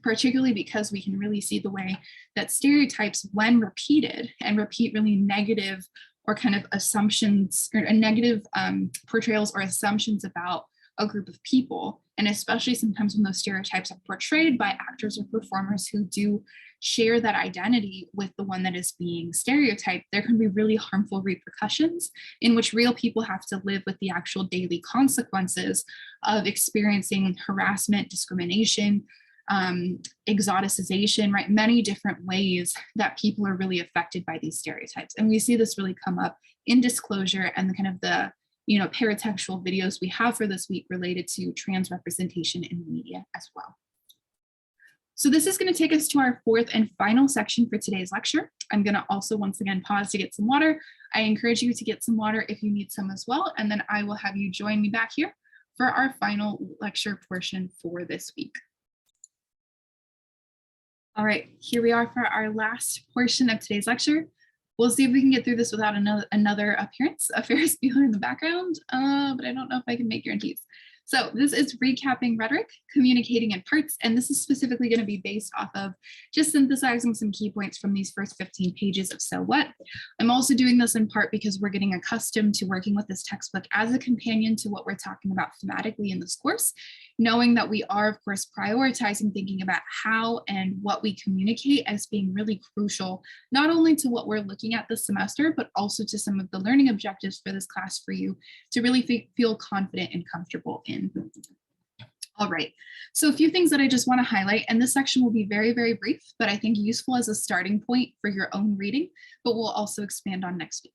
Particularly because we can really see the way that stereotypes, when repeated and repeat really negative or kind of assumptions or negative portrayals or assumptions about a group of people, and especially sometimes when those stereotypes are portrayed by actors or performers who do share that identity with the one that is being stereotyped, there can be really harmful repercussions in which real people have to live with the actual daily consequences of experiencing harassment, discrimination, exoticization, right? Many different ways that people are really affected by these stereotypes. And we see this really come up in Disclosure and the kind of the paratextual videos we have for this week related to trans representation in the media as well. So this is going to take us to our fourth and final section for today's lecture. I'm going to also once again pause to get some water. I encourage you to get some water if you need some as well, and then I will have you join me back here for our final lecture portion for this week. All right, here we are for our last portion of today's lecture. We'll see if we can get through this without another appearance, a Ferris Bueller in the background, but I don't know if I can make guarantees. So this is recapping rhetoric, communicating in parts, and this is specifically going to be based off of just synthesizing some key points from these first 15 pages of So What. I'm also doing this in part because we're getting accustomed to working with this textbook as a companion to what we're talking about thematically in this course, knowing that we are, of course, prioritizing thinking about how and what we communicate as being really crucial, not only to what we're looking at this semester, but also to some of the learning objectives for this class for you to really feel confident and comfortable in. All right, so a few things that I just want to highlight, and this section will be very, very brief, but I think useful as a starting point for your own reading, but we'll also expand on next week.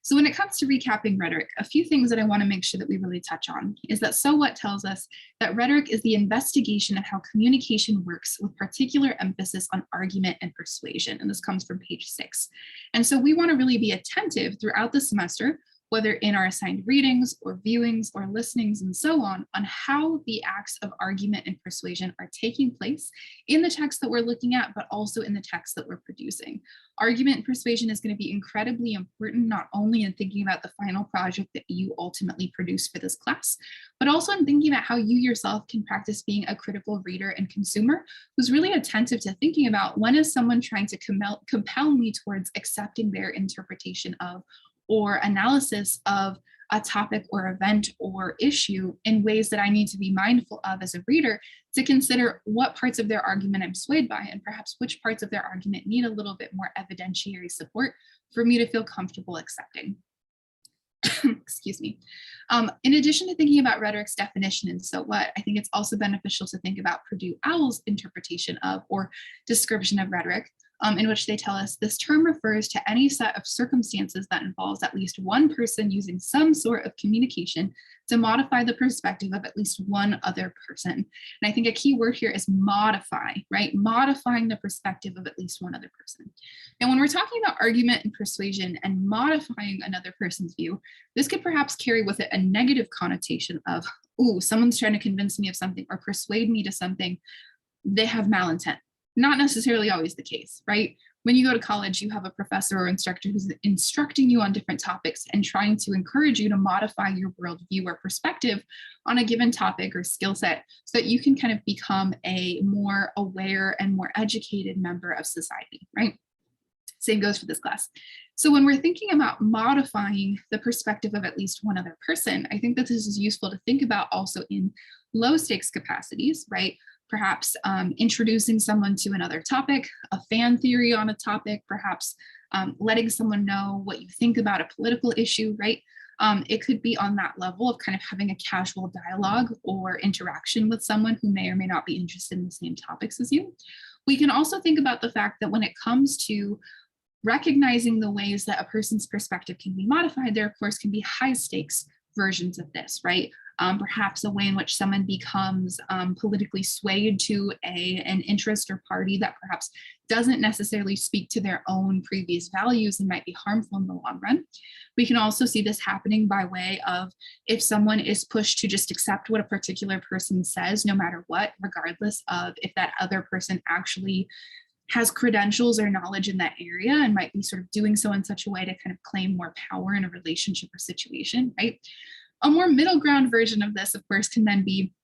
So when it comes to recapping rhetoric, a few things that I want to make sure that we really touch on is that So What tells us that rhetoric is the investigation of how communication works with particular emphasis on argument and persuasion, and this comes from page 6. And so we want to really be attentive throughout the semester, whether in our assigned readings or viewings or listenings and so on how the acts of argument and persuasion are taking place in the text that we're looking at, but also in the text that we're producing. Argument and persuasion is going to be incredibly important, not only in thinking about the final project that you ultimately produce for this class, but also in thinking about how you yourself can practice being a critical reader and consumer who's really attentive to thinking about when is someone trying to compel me towards accepting their interpretation of or analysis of a topic or event or issue in ways that I need to be mindful of as a reader to consider what parts of their argument I'm swayed by and perhaps which parts of their argument need a little bit more evidentiary support for me to feel comfortable accepting. Excuse me. In addition to thinking about rhetoric's definition and So What, I think it's also beneficial to think about Purdue Owl's interpretation of or description of rhetoric, in which they tell us this term refers to any set of circumstances that involves at least one person using some sort of communication to modify the perspective of at least one other person. And I think a key word here is modify, right? Modifying the perspective of at least one other person. And when we're talking about argument and persuasion and modifying another person's view, this could perhaps carry with it a negative connotation of, ooh, someone's trying to convince me of something or persuade me to something. They have malintent. Not necessarily always the case, right? When you go to college, you have a professor or instructor who's instructing you on different topics and trying to encourage you to modify your worldview or perspective on a given topic or skill set so that you can kind of become a more aware and more educated member of society, right? Same goes for this class. So when we're thinking about modifying the perspective of at least one other person, I think that this is useful to think about also in low stakes capacities, right? Perhaps introducing someone to another topic, a fan theory on a topic, perhaps letting someone know what you think about a political issue, right? It could be on that level of kind of having a casual dialogue or interaction with someone who may or may not be interested in the same topics as you. We can also think about the fact that when it comes to recognizing the ways that a person's perspective can be modified, there of course can be high stakes versions of this, right? Perhaps a way in which someone becomes politically swayed to an interest or party that perhaps doesn't necessarily speak to their own previous values and might be harmful in the long run. We can also see this happening by way of if someone is pushed to just accept what a particular person says, no matter what, regardless of if that other person actually has credentials or knowledge in that area and might be sort of doing so in such a way to kind of claim more power in a relationship or situation, right? A more middle ground version of this, of course, can then be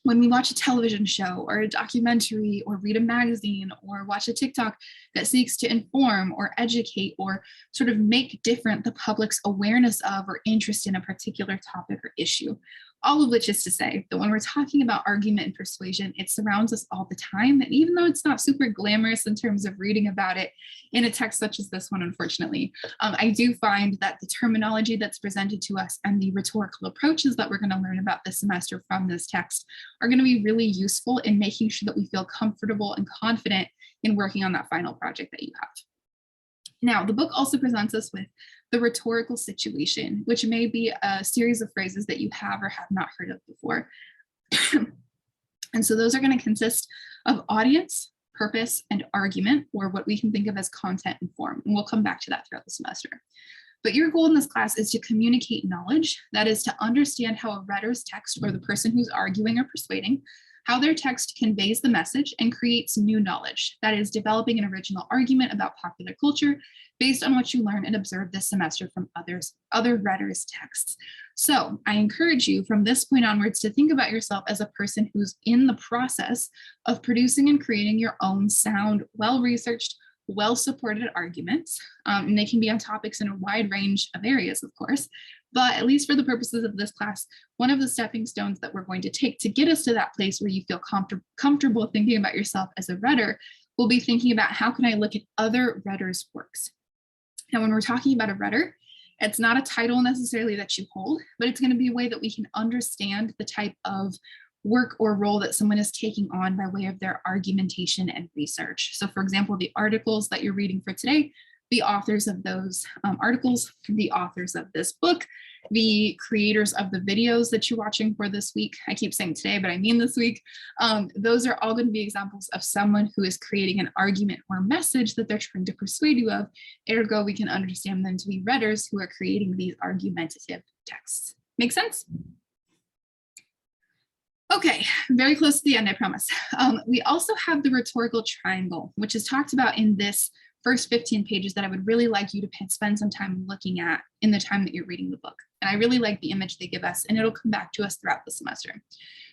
when we watch a television show or a documentary or read a magazine or watch a TikTok that seeks to inform or educate or sort of make different the public's awareness of or interest in a particular topic or issue. All of which is to say that when we're talking about argument and persuasion, it surrounds us all the time. And even though it's not super glamorous in terms of reading about it in a text such as this one, unfortunately, I do find that the terminology that's presented to us and the rhetorical approaches that we're going to learn about this semester from this text are going to be really useful in making sure that we feel comfortable and confident in working on that final project that you have. Now, the book also presents us with the rhetorical situation, which may be a series of phrases that you have or have not heard of before. And so those are going to consist of audience, purpose, and argument, or what we can think of as content and form. And we'll come back to that throughout the semester. But your goal in this class is to communicate knowledge, that is to understand how a rhetor's text, or the person who's arguing or persuading, how their text conveys the message and creates new knowledge, that is developing an original argument about popular culture based on what you learn and observe this semester from other rhetor's texts. So I encourage you from this point onwards to think about yourself as a person who's in the process of producing and creating your own sound, well-researched, well-supported arguments. And they can be on topics in a wide range of areas, of course. But at least for the purposes of this class, one of the stepping stones that we're going to take to get us to that place where you feel comfortable thinking about yourself as a rhetor will be thinking about how can I look at other rhetors' works. Now, when we're talking about a rhetor, it's not a title necessarily that you hold, but it's going to be a way that we can understand the type of work or role that someone is taking on by way of their argumentation and research. So for example, the articles that you're reading for today, the authors of those articles, the authors of this book, the creators of the videos that you're watching for this week. I keep saying today, but I mean this week. Those are all going to be examples of someone who is creating an argument or message that they're trying to persuade you of. Ergo, we can understand them to be rhetors who are creating these argumentative texts. Make sense? Okay, very close to the end, I promise. We also have the rhetorical triangle, which is talked about in this first 15 pages that I would really like you to spend some time looking at in the time that you're reading the book. And I really like the image they give us, and it'll come back to us throughout the semester.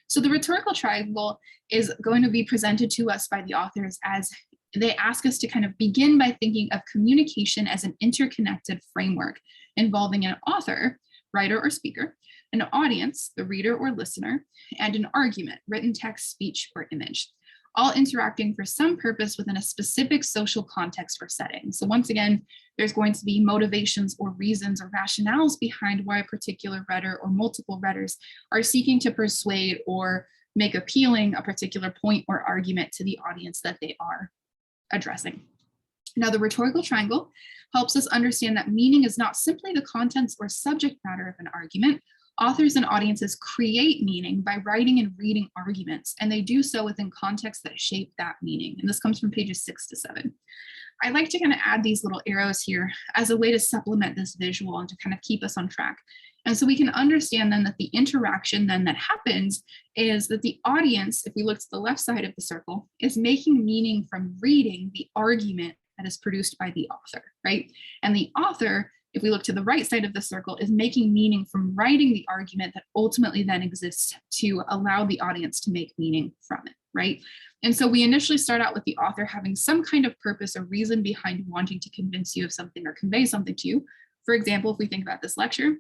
So the rhetorical triangle is going to be presented to us by the authors as they ask us to kind of begin by thinking of communication as an interconnected framework involving an author, writer or speaker, an audience, the reader or listener, and an argument, written text, speech, or image, all interacting for some purpose within a specific social context or setting. So once again, there's going to be motivations or reasons or rationales behind why a particular rhetor or multiple rhetors are seeking to persuade or make appealing a particular point or argument to the audience that they are addressing. Now, the rhetorical triangle helps us understand that meaning is not simply the contents or subject matter of an argument. Authors and audiences create meaning by writing and reading arguments, and they do so within contexts that shape that meaning. And this comes from pages 6 to 7. I like to kind of add these little arrows here as a way to supplement this visual and to kind of keep us on track. And so we can understand then that the interaction then that happens is that the audience, if we look to the left side of the circle, is making meaning from reading the argument that is produced by the author, right? And the author, if we look to the right side of the circle, is making meaning from writing the argument that ultimately then exists to allow the audience to make meaning from it, right? And so we initially start out with the author having some kind of purpose or reason behind wanting to convince you of something or convey something to you. For example, if we think about this lecture,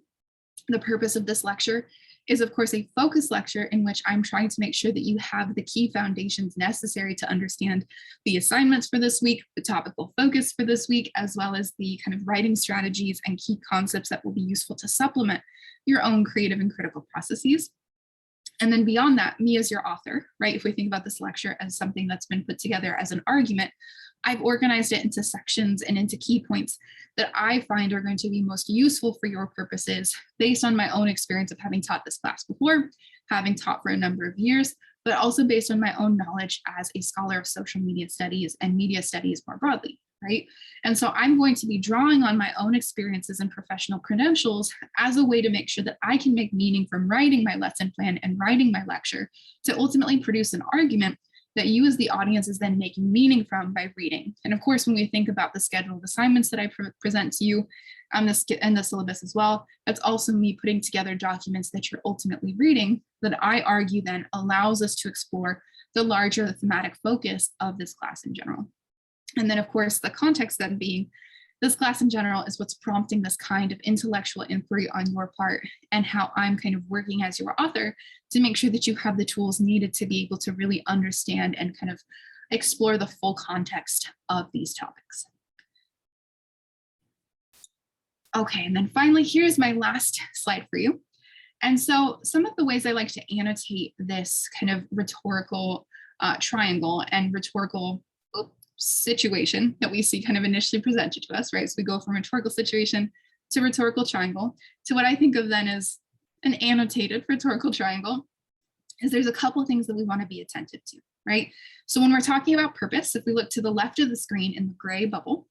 the purpose of this lecture is, of course, a focus lecture in which I'm trying to make sure that you have the key foundations necessary to understand the assignments for this week, the topical focus for this week, as well as the kind of writing strategies and key concepts that will be useful to supplement your own creative and critical processes. And then beyond that, me as your author, right? If we think about this lecture as something that's been put together as an argument, I've organized it into sections and into key points that I find are going to be most useful for your purposes based on my own experience of having taught this class before, having taught for a number of years, but also based on my own knowledge as a scholar of social media studies and media studies more broadly, right? And so I'm going to be drawing on my own experiences and professional credentials as a way to make sure that I can make meaning from writing my lesson plan and writing my lecture to ultimately produce an argument that you as the audience is then making meaning from by reading. And of course, when we think about the schedule of assignments that I present to you and the syllabus as well, that's also me putting together documents that you're ultimately reading that I argue then allows us to explore the larger thematic focus of this class in general. And then of course, the context then being this class in general is what's prompting this kind of intellectual inquiry on your part and how I'm kind of working as your author to make sure that you have the tools needed to be able to really understand and kind of explore the full context of these topics. Okay, and then finally, here's my last slide for you. And so some of the ways I like to annotate this kind of rhetorical triangle and rhetorical situation that we see kind of initially presented to us, right? So we go from rhetorical situation to rhetorical triangle to what I think of then as an annotated rhetorical triangle, is there's a couple of things that we want to be attentive to, right? So when we're talking about purpose, if we look to the left of the screen in the gray bubble,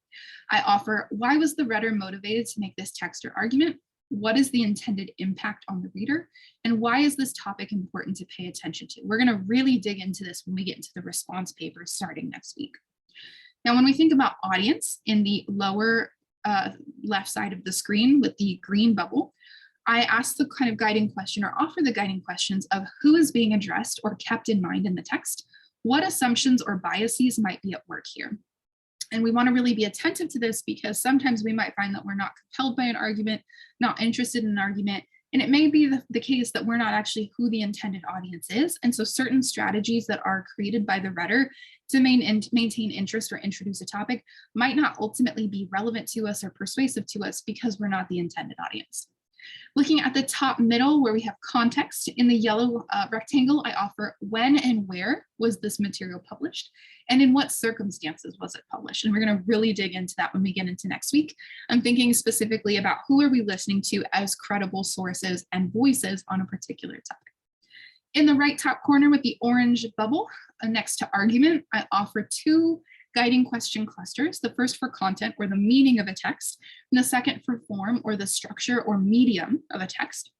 I offer, why was the writer motivated to make this text or argument? What is the intended impact on the reader? And why is this topic important to pay attention to? We're going to really dig into this when we get into the response papers starting next week. Now, when we think about audience in the lower left side of the screen with the green bubble, I ask the kind of guiding question or offer the guiding questions of who is being addressed or kept in mind in the text, what assumptions or biases might be at work here. And we want to really be attentive to this because sometimes we might find that we're not compelled by an argument, not interested in an argument, and it may be the case that we're not actually who the intended audience is. And so certain strategies that are created by the writer to maintain interest or introduce a topic might not ultimately be relevant to us or persuasive to us because we're not the intended audience. Looking at the top middle where we have context, in the yellow rectangle, I offer when and where was this material published and in what circumstances was it published? And we're going to really dig into that when we get into next week. I'm thinking specifically about who are we listening to as credible sources and voices on a particular topic. In the right top corner with the orange bubble next to argument, I offer two guiding question clusters, the first for content or the meaning of a text, and the second for form or the structure or medium of a text.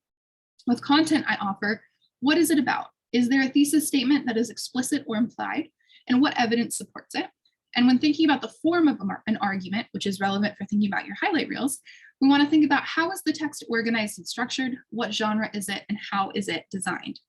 With content, I offer, what is it about? Is there a thesis statement that is explicit or implied? And what evidence supports it? And when thinking about the form of an argument, which is relevant for thinking about your highlight reels, we want to think about how is the text organized and structured? What genre is it? And how is it designed?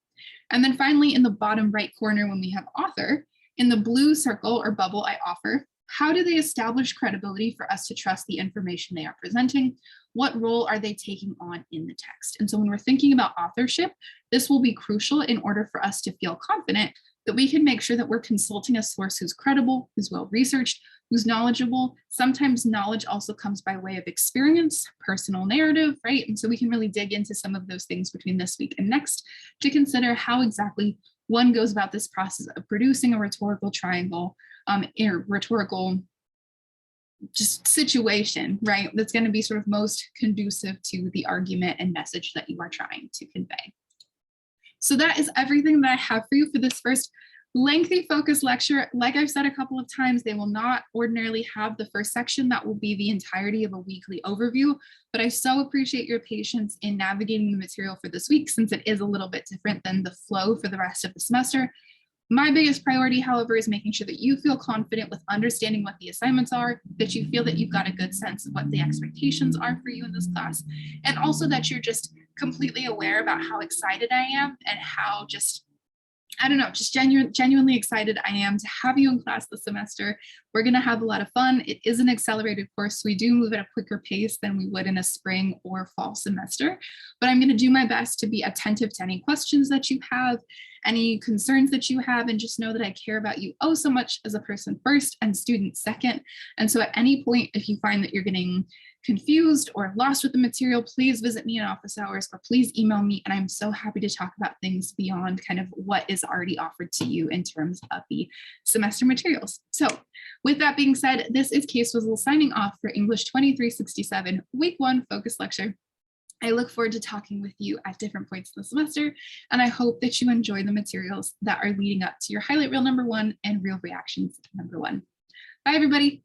And then finally, in the bottom right corner, when we have author, in the blue circle or bubble, I offer, how do they establish credibility for us to trust the information they are presenting? What role are they taking on in the text? And so when we're thinking about authorship, this will be crucial in order for us to feel confident that we can make sure that we're consulting a source who's credible, who's well-researched, who's knowledgeable. Sometimes knowledge also comes by way of experience, personal narrative, right? And so we can really dig into some of those things between this week and next to consider how exactly one goes about this process of producing a rhetorical triangle, or rhetorical just situation, right? That's going to be sort of most conducive to the argument and message that you are trying to convey. So that is everything that I have for you for this first lengthy focus lecture. Like I've said a couple of times, they will not ordinarily have the first section that will be the entirety of a weekly overview, but I so appreciate your patience in navigating the material for this week, since it is a little bit different than the flow for the rest of the semester. My biggest priority, however, is making sure that you feel confident with understanding what the assignments are, that you feel that you've got a good sense of what the expectations are for you in this class, and also that you're just completely aware about how excited I am and how just, I don't know, just genuinely excited I am to have you in class this semester. We're going to have a lot of fun. It is an accelerated course, so we do move at a quicker pace than we would in a spring or fall semester. But I'm going to do my best to be attentive to any questions that you have, any concerns that you have, and just know that I care about you oh so much as a person first and student second. And so at any point, if you find that you're getting confused or lost with the material, please visit me in office hours or please email me. And I'm so happy to talk about things beyond kind of what is already offered to you in terms of the semester materials. So with that being said, this is K-Swizzle signing off for English 2367 Week 1 Focus Lecture. I look forward to talking with you at different points in the semester, and I hope that you enjoy the materials that are leading up to your highlight reel number 1 and real reactions number 1. Bye, everybody.